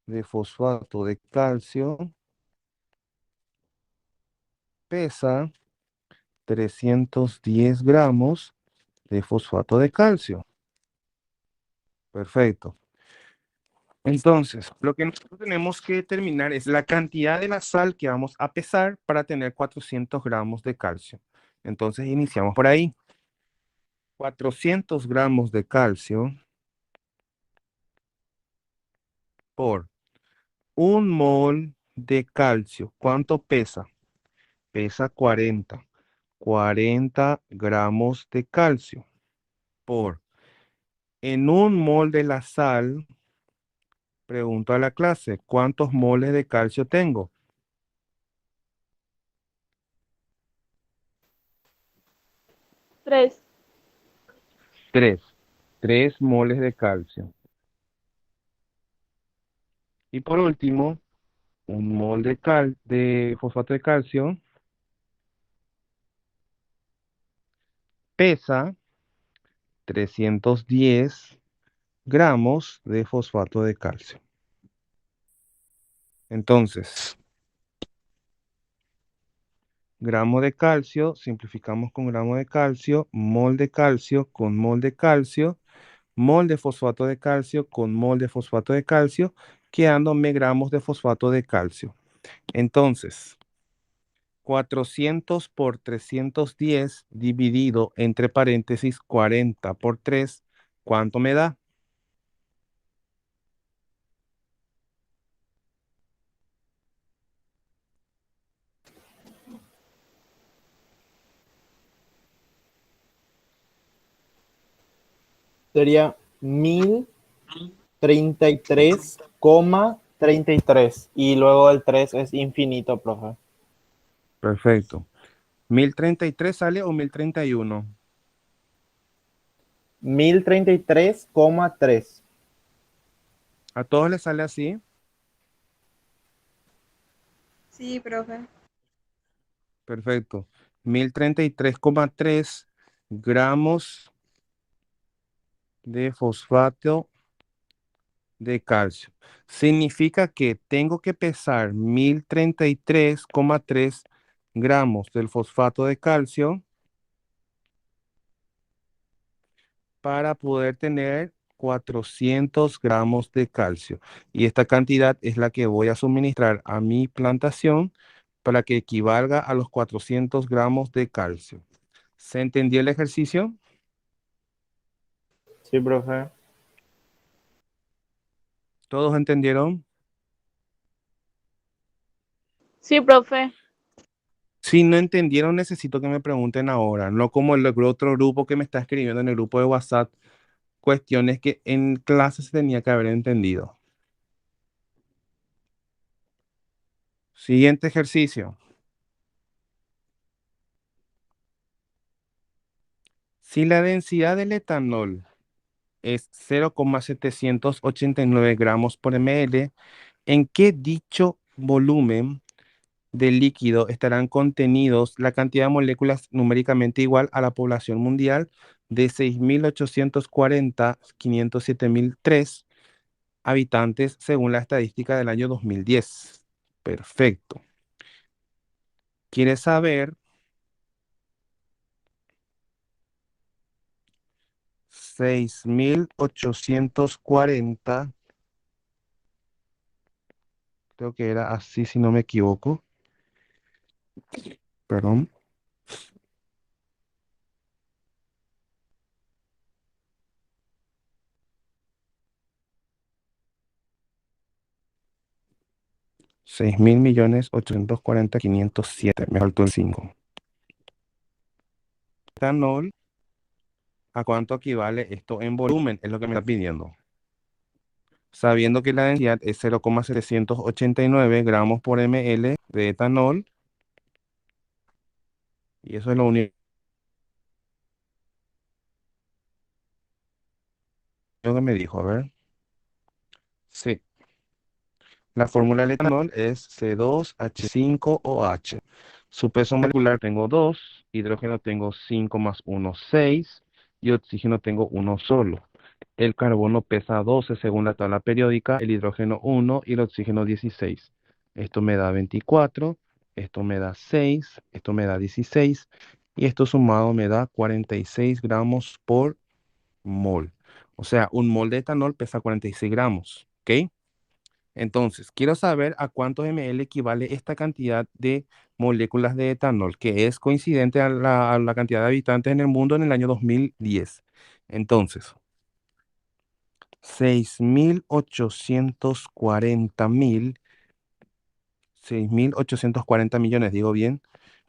de fosfato de calcio pesa 310 gramos de fosfato de calcio. Perfecto. Entonces, lo que nosotros tenemos que determinar es la cantidad de la sal que vamos a pesar para tener 400 gramos de calcio. Entonces, iniciamos por ahí. 400 gramos de calcio por un mol de calcio. ¿Cuánto pesa? Pesa 40. 40 gramos de calcio por en un mol de la sal. Pregunto a la clase, ¿cuántos moles de calcio tengo? 3. 3. 3 moles de calcio. Y por último, un mol de fosfato de calcio pesa 310 gramos de fosfato de calcio. Entonces, gramo de calcio, simplificamos con gramo de calcio, mol de calcio con mol de calcio, mol de fosfato de calcio con mol de fosfato de calcio, quedándome gramos de fosfato de calcio. Entonces, 400 por 310 dividido entre paréntesis 40 por 3, ¿cuánto me da? Sería 1033,33. Y luego el 3 es infinito, profe. Perfecto. ¿1033 sale o 1031? 1033,3. ¿A todos les sale así? Sí, profe. Perfecto. 1033,3 gramos de fosfato de calcio. Significa que tengo que pesar 1033,3 gramos del fosfato de calcio para poder tener 400 gramos de calcio. Y esta cantidad es la que voy a suministrar a mi plantación para que equivalga a los 400 gramos de calcio. ¿Se entendió el ejercicio? Sí, profe. ¿Todos entendieron? Sí, profe. Si no entendieron, necesito que me pregunten ahora, no como el otro grupo que me está escribiendo en el grupo de WhatsApp, cuestiones que en clase se tenía que haber entendido. Siguiente ejercicio. Si la densidad del etanol es 0,789 gramos por ml, ¿en qué dicho volumen de líquido estarán contenidos la cantidad de moléculas numéricamente igual a la población mundial de 6.840.507.003 habitantes según la estadística del año 2010? Perfecto. ¿Quieres saber 6.840? Creo que era así si no me equivoco. Perdón. 6.840.507. Me faltó el 5. Etanol, ¿a cuánto equivale esto en volumen? Es lo que me está pidiendo. Sabiendo que la densidad es 0,789 gramos por ml de etanol, y eso es lo único que me dijo. A ver. Sí. La fórmula del etanol es C2H5OH. Su peso molecular tengo 2, hidrógeno tengo 5 más 1, 6 y oxígeno tengo uno solo. El carbono pesa 12 según la tabla periódica, el hidrógeno 1 y el oxígeno 16. Esto me da 24, esto me da 6, esto me da 16 y esto sumado me da 46 gramos por mol. O sea, un mol de etanol pesa 46 gramos, ¿ok? Entonces, quiero saber a cuántos ml equivale esta cantidad de moléculas de etanol, que es coincidente a la cantidad de habitantes en el mundo en el año 2010. Entonces, 6.840 millones, digo bien,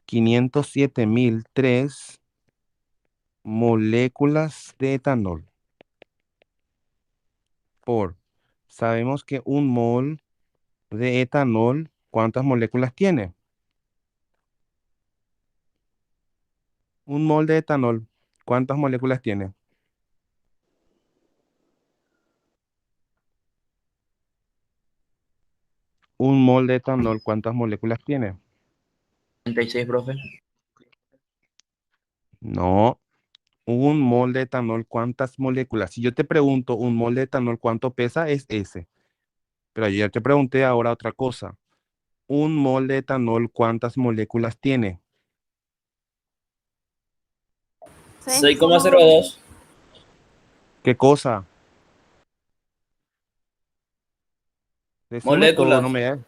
507.003 moléculas de etanol por, sabemos que un mol de etanol, ¿cuántas moléculas tiene? Un mol de etanol, ¿cuántas moléculas tiene? Un mol de etanol, ¿cuántas moléculas tiene? 36, profe. No, un mol de etanol, ¿cuántas moléculas? Si yo te pregunto un mol de etanol, ¿cuánto pesa? Es ese. Pero ayer te pregunté ahora otra cosa. Un mol de etanol, ¿cuántas moléculas tiene? 6,2. 6,02. ¿Qué cosa? Decime todo, no Moléculas. me...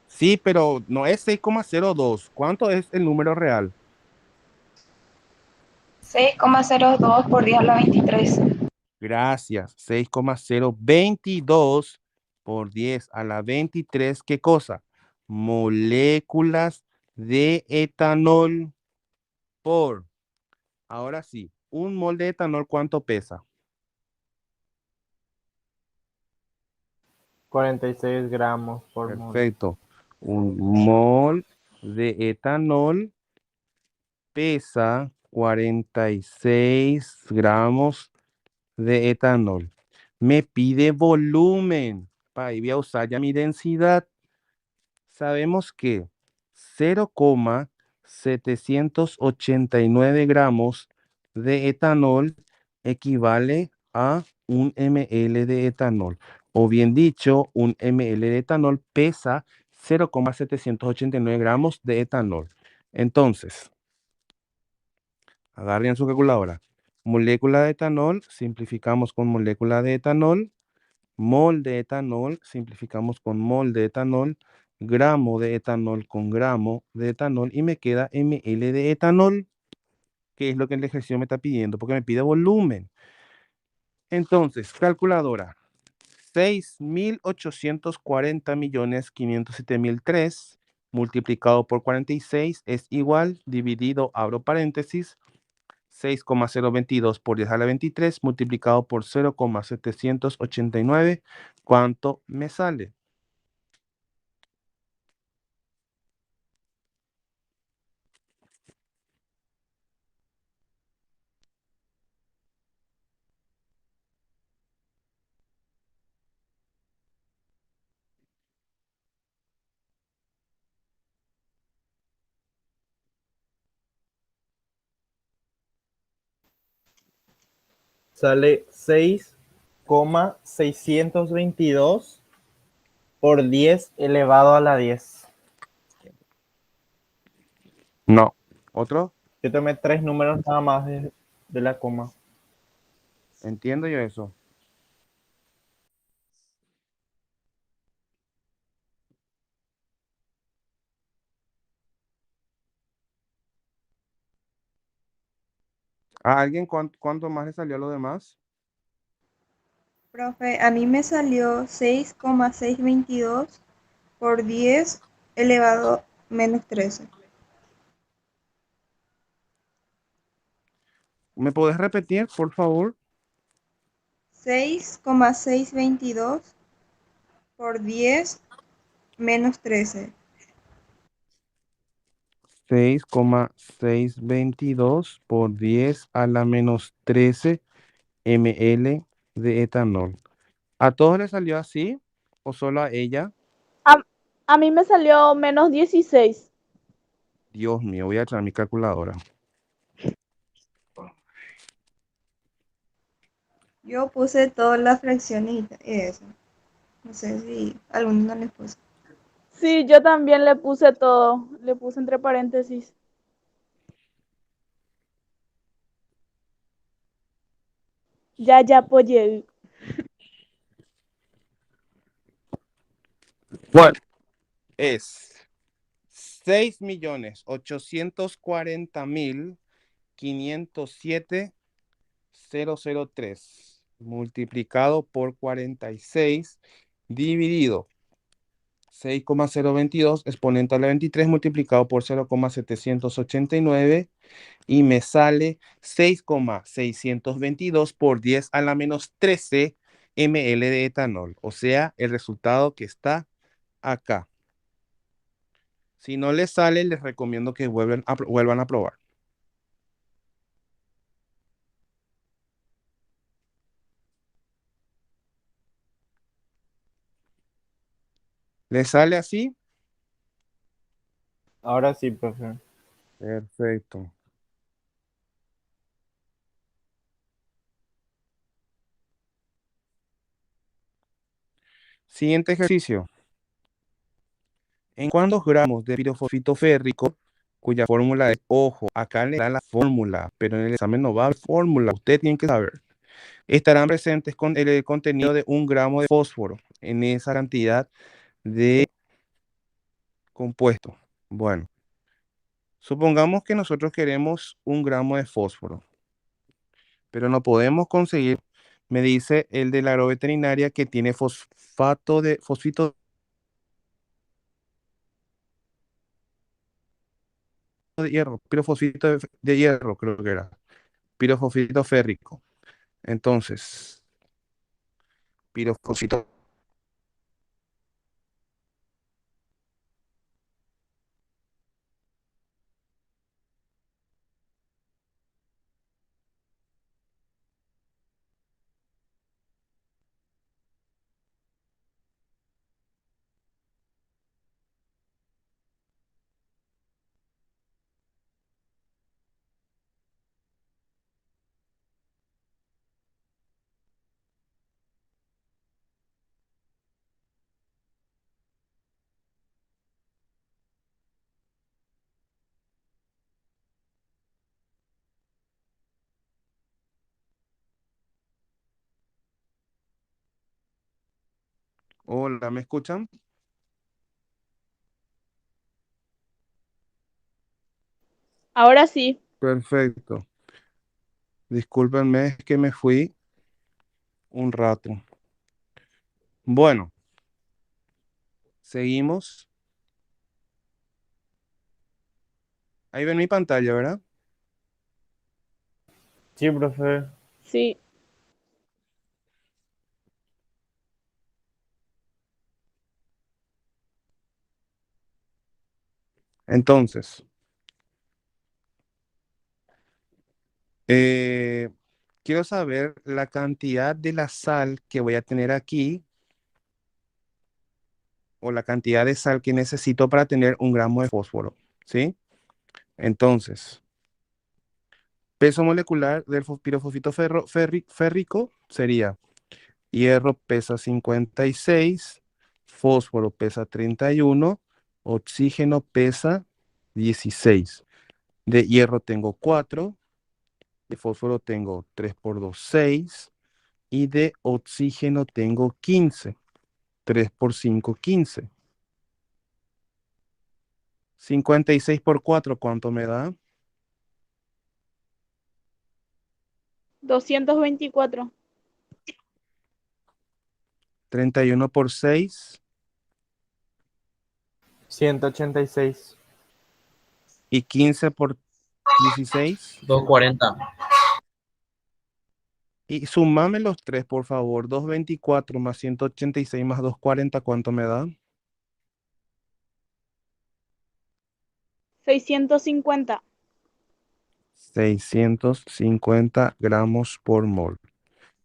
Sí, pero no es 6,02. ¿Cuánto es el número real? 6,02 por 10 a la 23. Gracias. 6,022 por 10 a la 23. ¿Qué cosa? Moléculas de etanol por. Ahora sí, un mol de etanol, ¿cuánto pesa? 46 gramos por mol. Perfecto. Un mol de etanol pesa 46 gramos de etanol. Me pide volumen. Ahí voy a usar ya mi densidad. Sabemos que 0,789 gramos de etanol equivale a un ml de etanol. O bien dicho, un ml de etanol pesa 0,789 gramos de etanol. Entonces, agarren su calculadora. Molécula de etanol, simplificamos con molécula de etanol. Mol de etanol, simplificamos con mol de etanol, gramo de etanol con gramo de etanol y me queda ml de etanol, que es lo que el ejercicio me está pidiendo, porque me pide volumen. Entonces, calculadora, 6.840.507.003 multiplicado por 46 es igual, dividido, abro paréntesis, 6,022 por 10 a la 23 multiplicado por 0,789. ¿Cuánto me sale? Sale 6,622 por 10 elevado a la 10. No. ¿Otro? Yo tomé 3 números nada más de la coma. Entiendo yo eso. ¿A alguien cuánto más le salió a lo demás? Profe, a mí me salió 6,622 por 10 elevado menos 13. ¿Me podés repetir, por favor? 6,622 por 10 menos 13. 6,622 por 10 a la menos 13 ml de etanol. ¿A todos les salió así o solo a ella? A, a mí me salió menos 16. Dios mío, voy a traer mi calculadora. Yo puse todas las fracciones y eso. No sé si alguno no les puso. Sí, yo también le puse todo. Le puse entre paréntesis. Ya apoyé. Bueno, es 6.840.507.003 multiplicado por 46 dividido 6,022 exponente a la 23 multiplicado por 0,789 y me sale 6,622 por 10 a la menos 13 ml de etanol. O sea, el resultado que está acá. Si no les sale, les recomiendo que vuelvan a probar. ¿Le sale así? Ahora sí, profe. Perfecto. Siguiente ejercicio. ¿En cuántos gramos de pirofosfito férrico, cuya fórmula es, ojo, acá le da la fórmula, pero en el examen no va a haber fórmula, usted tiene que saber, estarán presentes con el contenido de 1 gramo de fósforo en esa cantidad de compuesto? Bueno, supongamos que nosotros queremos 1 gramo de fósforo, pero no podemos conseguir, me dice el de la agroveterinaria, que tiene fosfito de hierro, pirofosfito de hierro, creo que era, pirofosfito férrico. Entonces, pirofosfito. Hola, ¿me escuchan? Ahora sí. Perfecto. Discúlpenme, es que me fui un rato. Bueno, seguimos. Ahí ven mi pantalla, ¿verdad? Sí, profe. Sí. Entonces, eh, quiero saber la cantidad de la sal que voy a tener aquí o la cantidad de sal que necesito para tener 1 gramo de fósforo, ¿sí? Entonces, peso molecular del pirofosfito férrico sería: hierro pesa 56, fósforo pesa 31, oxígeno pesa 16. De hierro tengo 4, de fósforo tengo 3 por 2, 6, y de oxígeno tengo 15. 3 por 5, 15. 56 por 4, ¿cuánto me da? 224. 31 por 6 186. y 15 por 16. 240. Y sumame los tres, por favor. 224 más 186 más 240, ¿cuánto me da? 650. 650 gramos por mol.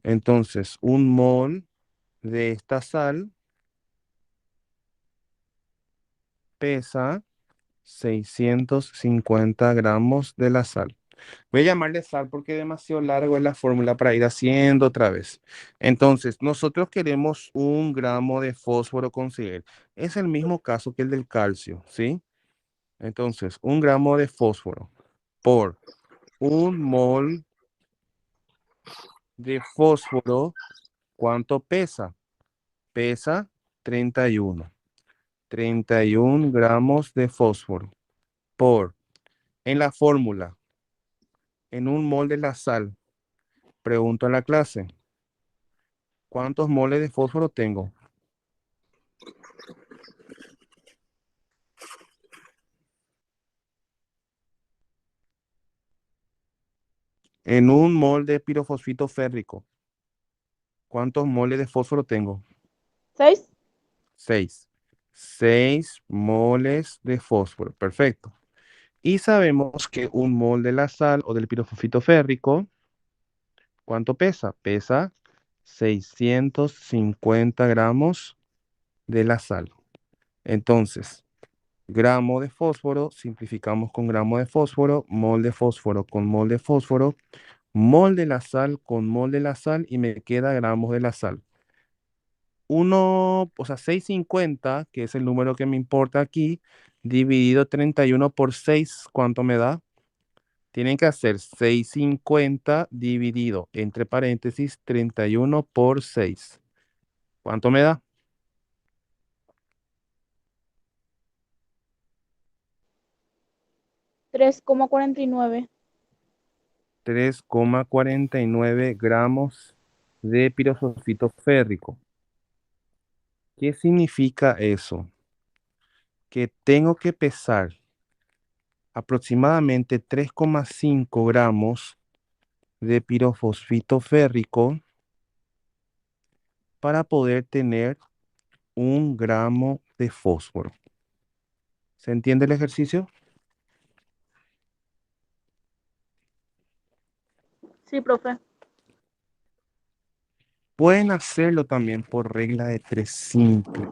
Entonces, 1 mol de esta sal pesa 650 gramos de la sal. Voy a llamarle sal porque es demasiado largo es la fórmula para ir haciendo otra vez. Entonces, nosotros queremos 1 gramo de fósforo conseguir. Es el mismo caso que el del calcio, ¿sí? Entonces, 1 gramo de fósforo por 1 mol de fósforo, ¿cuánto pesa? Pesa 31. 31 gramos de fósforo por, en la fórmula, en 1 mol de la sal. Pregunto a la clase, ¿cuántos moles de fósforo tengo? En 1 mol de pirofosfito férrico, ¿cuántos moles de fósforo tengo? 6. 6. 6 moles de fósforo. Perfecto. Y sabemos que 1 mol de la sal o del pirofosfito férrico, ¿cuánto pesa? Pesa 650 gramos de la sal. Entonces, gramo de fósforo, simplificamos con gramo de fósforo, mol de fósforo con mol de fósforo, mol de la sal con mol de la sal y me queda gramos de la sal. O sea, 650, que es el número que me importa aquí, dividido 31 por 6, ¿cuánto me da? Tienen que hacer 650 dividido, entre paréntesis, 31 por 6. ¿Cuánto me da? 3,49. 3,49 gramos de pirofosfito férrico. ¿Qué significa eso? Que tengo que pesar aproximadamente 3,5 gramos de pirofosfito férrico para poder tener 1 gramo de fósforo. ¿Se entiende el ejercicio? Sí, profe. Pueden hacerlo también por regla de 3 simple.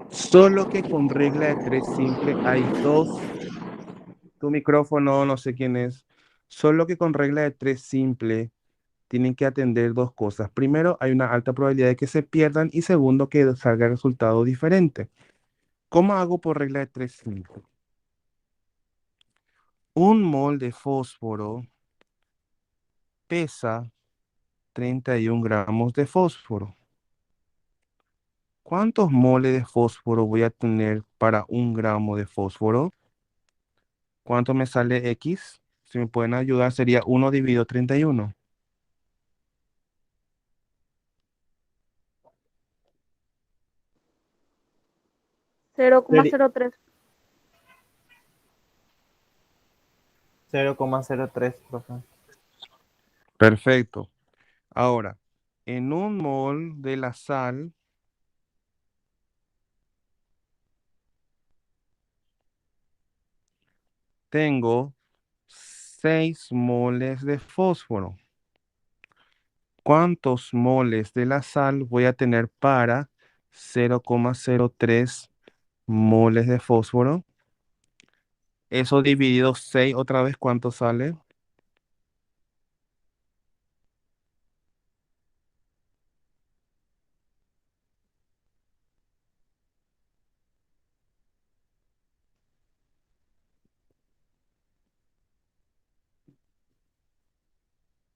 Solo que con regla de 3 simple hay dos. Tu micrófono, no sé quién es. Solo que con regla de 3 simple tienen que atender dos cosas. Primero, hay una alta probabilidad de que se pierdan y segundo, que salga el resultado diferente. ¿Cómo hago por regla de 3 simple? 1 mol de fósforo pesa 31 gramos de fósforo. ¿Cuántos moles de fósforo voy a tener para 1 gramo de fósforo? ¿Cuánto me sale X? Si me pueden ayudar, sería 1 dividido 31. 0,03. 0,03, profe. Perfecto. Ahora, en 1 mol de la sal tengo 6 moles de fósforo. ¿Cuántos moles de la sal voy a tener para 0,03 moles de fósforo? Eso dividido 6 otra vez, ¿cuánto sale?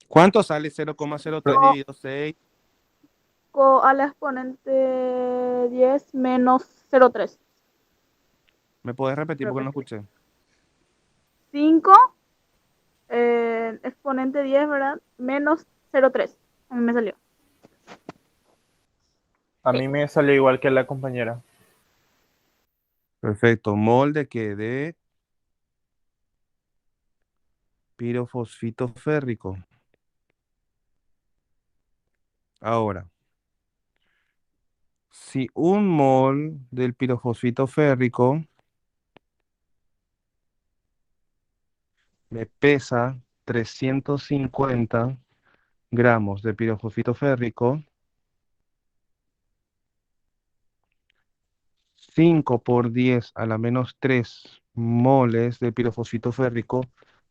¿Cuánto sale 0,03 Co- dividido 6? al exponente 10 menos 0,3. ¿Me puedes repetir Creo porque que no sí. escuché? 5, exponente 10, ¿verdad? Menos 0,3. A mí me salió. A Sí. mí me salió igual que la compañera. Perfecto. ¿Mol de qué? De pirofosfito férrico. Ahora, si 1 mol del pirofosfito férrico me pesa 350 gramos de pirofosfito férrico, 5 por 10 a la menos 3 moles de pirofosfito férrico,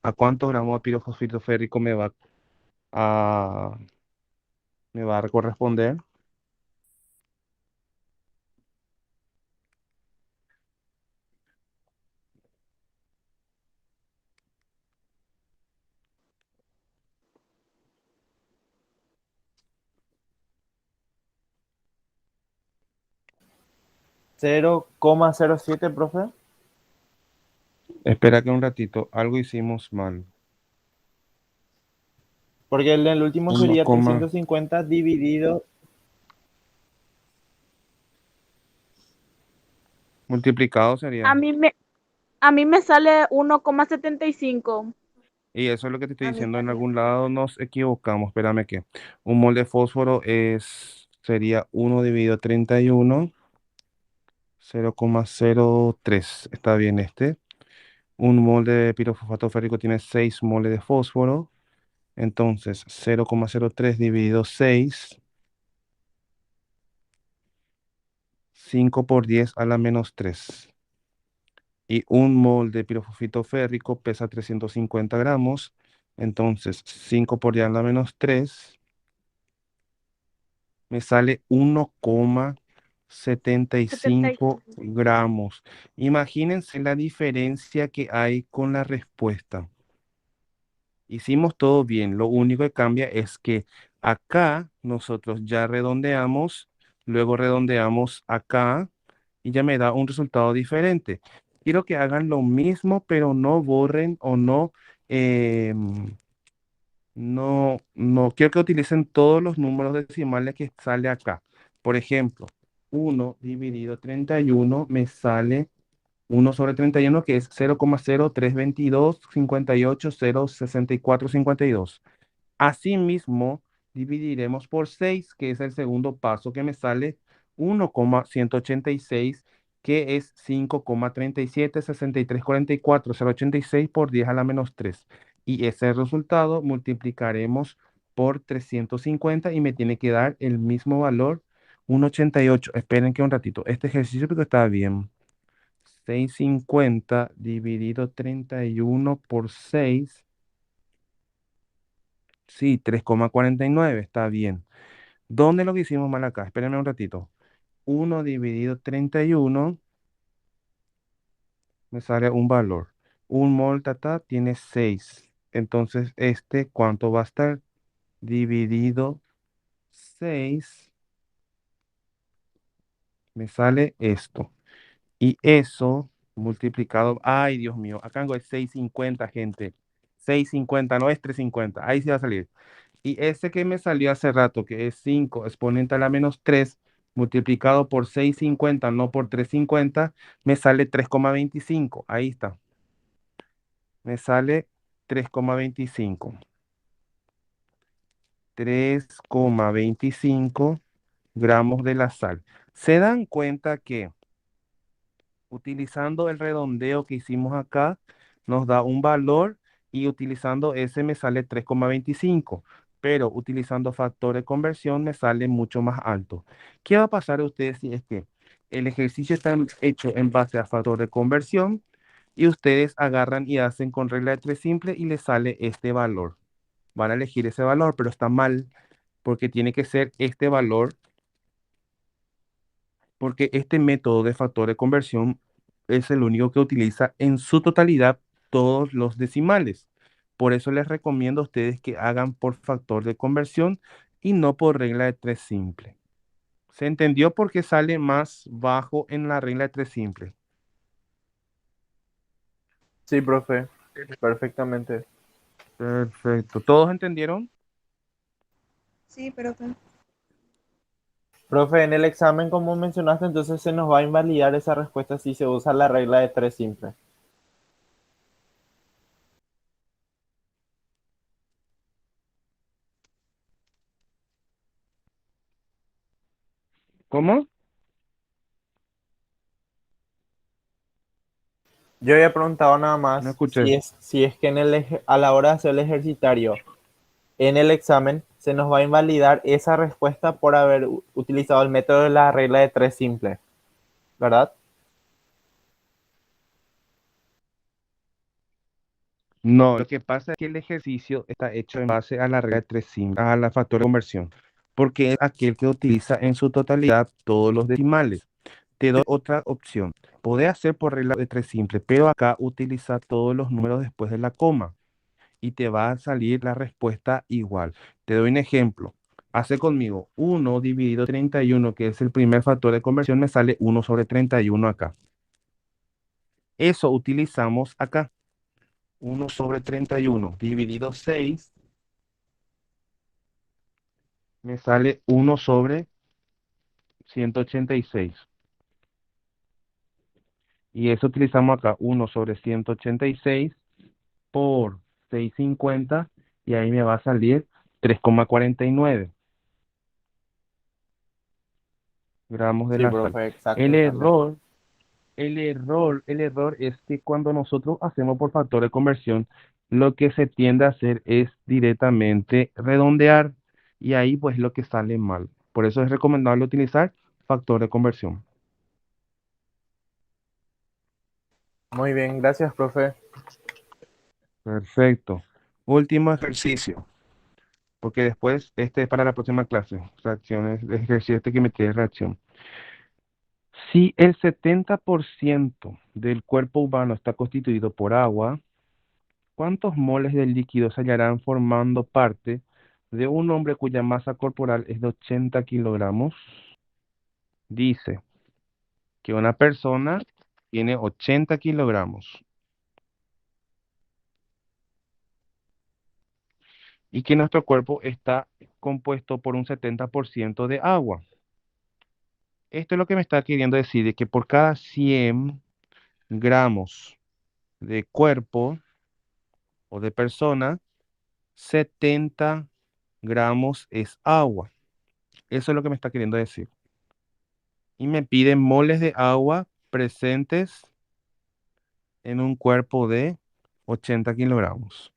¿a cuántos gramos de pirofosfito férrico a, me va a corresponder? 0,07, profe. Espera que un ratito, algo hicimos mal. Porque el último 1, sería 350 dividido. multiplicado A sería. mí me, a mí me sale 1,75. Y eso es lo que te estoy A mí diciendo. En también. algún lado nos equivocamos. Espérame que 1 mol de fósforo sería 1 dividido 31, 0,03. Está bien este. 1 mol de pirofosfato férrico tiene 6 moles de fósforo. Entonces, 0,03 dividido 6 5 por 10 a la menos 3. Y un mol de pirofosfito férrico pesa 350 gramos. Entonces, 5 por 10 a la menos 3 me sale 1,75 75. gramos. Imagínense la diferencia que hay con la respuesta. Hicimos todo bien. Lo único que cambia es que acá nosotros ya redondeamos, luego redondeamos acá y ya me da un resultado diferente. Quiero que hagan lo mismo, pero no borren o no quiero que utilicen todos los números decimales que sale acá. Por ejemplo, 1 dividido 31 me sale 1/31, que es 0,032258,064,52. Asimismo, dividiremos por 6, que es el segundo paso, que me sale 1,186, que es 5,376344,086 por 10 a la menos 3. Y ese resultado multiplicaremos por 350 y me tiene que dar el mismo valor, 1,88. Esperen que un ratito. Este ejercicio porque está bien. 650 dividido 31 por 6. Sí, 3,49, está bien. ¿Dónde lo que hicimos mal acá? Espérenme un ratito. 1 dividido 31 me sale un valor. Un mol tata tiene 6. Entonces, ¿cuánto va a estar? Dividido 6 me sale esto. Y eso multiplicado, ay Dios mío, acá es 650, gente. 650, no es 350. Ahí sí va a salir. Y ese que me salió hace rato, que es 5 exponente a la menos 3 multiplicado por 650, no por 350, me sale 3,25. Ahí está. Me sale 3,25. 3,25 gramos de la sal. ¿Se dan cuenta que utilizando el redondeo que hicimos acá, nos da un valor y utilizando ese me sale 3,25, pero utilizando factor de conversión me sale mucho más alto? ¿Qué va a pasar a ustedes si es que el ejercicio está hecho en base a factor de conversión y ustedes agarran y hacen con regla de 3 simple y les sale este valor? Van a elegir ese valor, pero está mal porque tiene que ser este valor, porque este método de factor de conversión es el único que utiliza en su totalidad todos los decimales. Por eso les recomiendo a ustedes que hagan por factor de conversión y no por regla de 3 simple. ¿Se entendió por qué sale más bajo en la regla de 3 simple? Sí, profe, perfectamente. Perfecto. ¿Todos entendieron? Sí, profe. Profe, en el examen, como mencionaste, entonces se nos va a invalidar esa respuesta si se usa la regla de 3 simple. ¿Cómo? Yo había preguntado nada No más escuché. si es que a la hora de hacer el ejercitario en el examen se nos va a invalidar esa respuesta por haber utilizado el método de la regla de 3 simple, ¿verdad? No, lo que pasa es que el ejercicio está hecho en base a la regla de 3 simple, a la factor de conversión, porque es aquel que utiliza en su totalidad todos los decimales. Te doy otra opción. Podés hacer por regla de 3 simple, pero acá utiliza todos los números después de la coma y te va a salir la respuesta igual. Te doy un ejemplo. Hace conmigo 1 dividido 31, que es el primer factor de conversión, me sale 1/31 acá. Eso utilizamos acá. 1/31 dividido 6 me sale 1/186. Y eso utilizamos acá, 1/186 por 650 y ahí me va a salir 3,49 gramos de Sí, la sal. profe, exacto, El sale. error, el error es que cuando nosotros hacemos por factor de conversión, lo que se tiende a hacer es directamente redondear y ahí pues lo que sale mal. Por eso es recomendable utilizar factor de conversión. Muy bien, gracias, profe. Perfecto. Último ejercicio, porque después este es para la próxima clase. Reacciones, ejercicio de geometría de reacción. Si el 70% del cuerpo humano está constituido por agua, ¿cuántos moles del líquido se hallarán formando parte de un hombre cuya masa corporal es de 80 kilogramos? Dice que una persona tiene 80 kilogramos y que nuestro cuerpo está compuesto por un 70% de agua. Esto es lo que me está queriendo decir, de que por cada 100 gramos de cuerpo o de persona, 70 gramos es agua. Eso es lo que me está queriendo decir. Y me piden moles de agua presentes en un cuerpo de 80 kilogramos.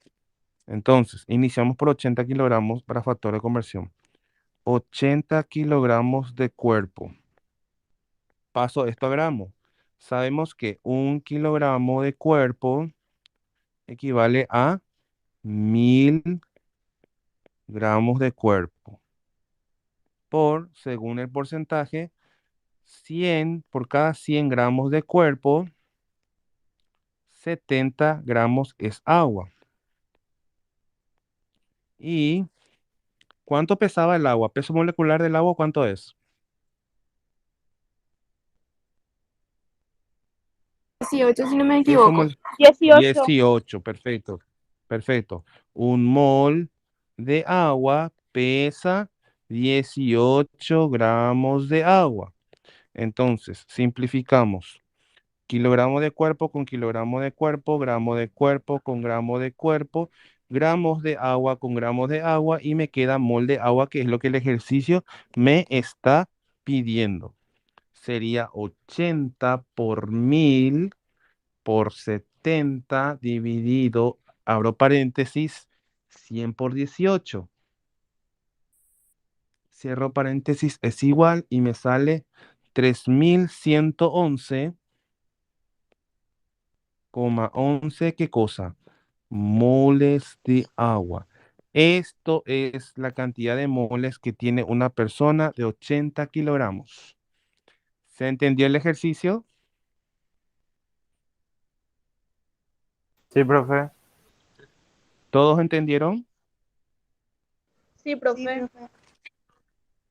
Entonces, iniciamos por 80 kilogramos para factor de conversión. 80 kilogramos de cuerpo. Paso esto a gramos. Sabemos que un kilogramo de cuerpo equivale a 1000 gramos de cuerpo. Según el porcentaje, 100 por cada 100 gramos de cuerpo, 70 gramos es agua. ¿Y cuánto pesaba el agua? ¿Peso molecular del agua cuánto es? 18, si no me Peso equivoco. mol 18. 18, perfecto, perfecto. Un mol de agua pesa 18 gramos de agua. Entonces, simplificamos. Kilogramo de cuerpo con kilogramo de cuerpo, gramo de cuerpo con gramo de cuerpo, gramos de agua con gramos de agua y me queda mol de agua, que es lo que el ejercicio me está pidiendo. Sería 80 por 1000 por 70 dividido, abro paréntesis, 100 por 18. Cierro paréntesis, es igual y me sale 3111,11, ¿qué cosa? Moles de agua. Esto es la cantidad de moles que tiene una persona de 80 kilogramos. ¿Se entendió el ejercicio? Sí, profe. ¿Todos entendieron? Sí, Sí, profe. profe.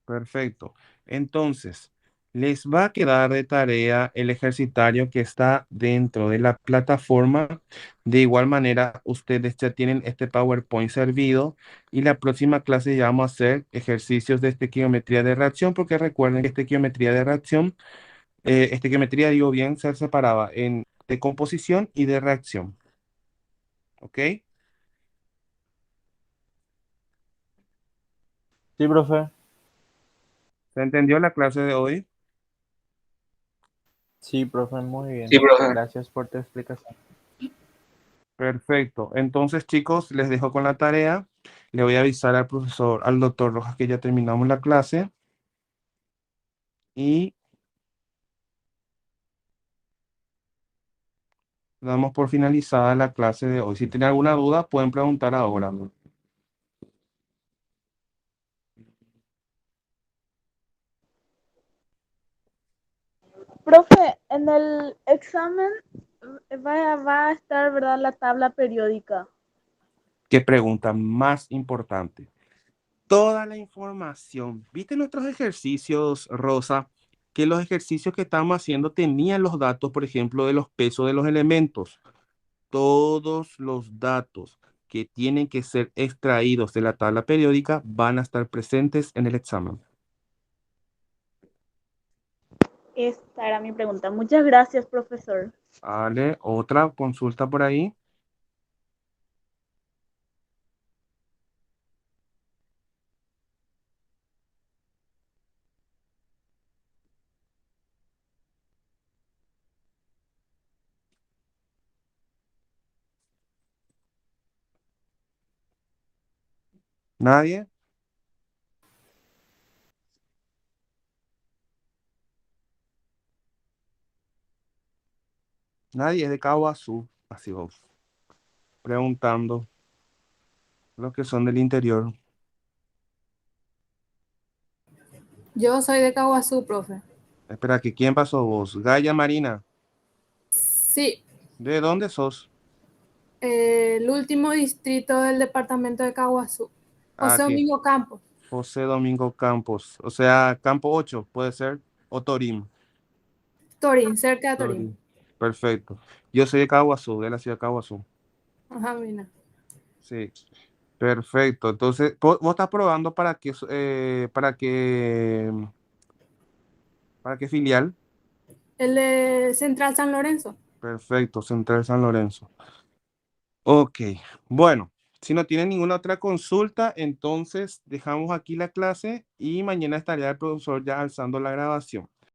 Perfecto. Entonces, les va a quedar de tarea el ejercitario que está dentro de la plataforma. De igual manera, ustedes ya tienen este PowerPoint servido y la próxima clase ya vamos a hacer ejercicios de estequiometría de reacción, porque recuerden que estequiometría de reacción, estequiometría, digo bien, se separaba en de composición y de reacción. ¿Ok? Sí, profe. ¿Se entendió la clase de hoy? Sí, profe, muy Sí, bien. profe. Gracias por tu explicación. Perfecto. Entonces, chicos, les dejo con la tarea. Le voy a avisar al profesor, al doctor Rojas, que ya terminamos la clase y damos por finalizada la clase de hoy. Si tienen alguna duda, pueden preguntar ahora. Profe, en el examen va a estar, ¿verdad? La tabla periódica. ¿Qué pregunta más importante? Toda la información. ¿Viste nuestros ejercicios, Rosa? Que los ejercicios que estamos haciendo tenían los datos, por ejemplo, de los pesos de los elementos. Todos los datos que tienen que ser extraídos de la tabla periódica van a estar presentes en el examen. Esta era mi pregunta. Muchas gracias, profesor. Vale, otra consulta por ahí. ¿Nadie? Nadie es de Caguazú, así vos. Preguntando los que son del interior. Yo soy de Caguazú, profe. Espera, que ¿quién pasó vos? Gaya Marina. Sí, ¿De dónde sos? el último distrito del departamento de Caguazú. Ah, José que Domingo Campos. José Domingo Campos. O sea, Campo 8, puede ser. O Torín. Torín, cerca de Torín. Torín. Perfecto. Yo soy de Caguazú, de la ciudad de Caguazú. Ajá, mira. Sí. Perfecto. Entonces, vos estás probando para qué filial. El de Central San Lorenzo. Perfecto, Central San Lorenzo. Ok, bueno, si no tienen ninguna otra consulta, entonces dejamos aquí la clase y mañana estaría el profesor ya alzando la grabación.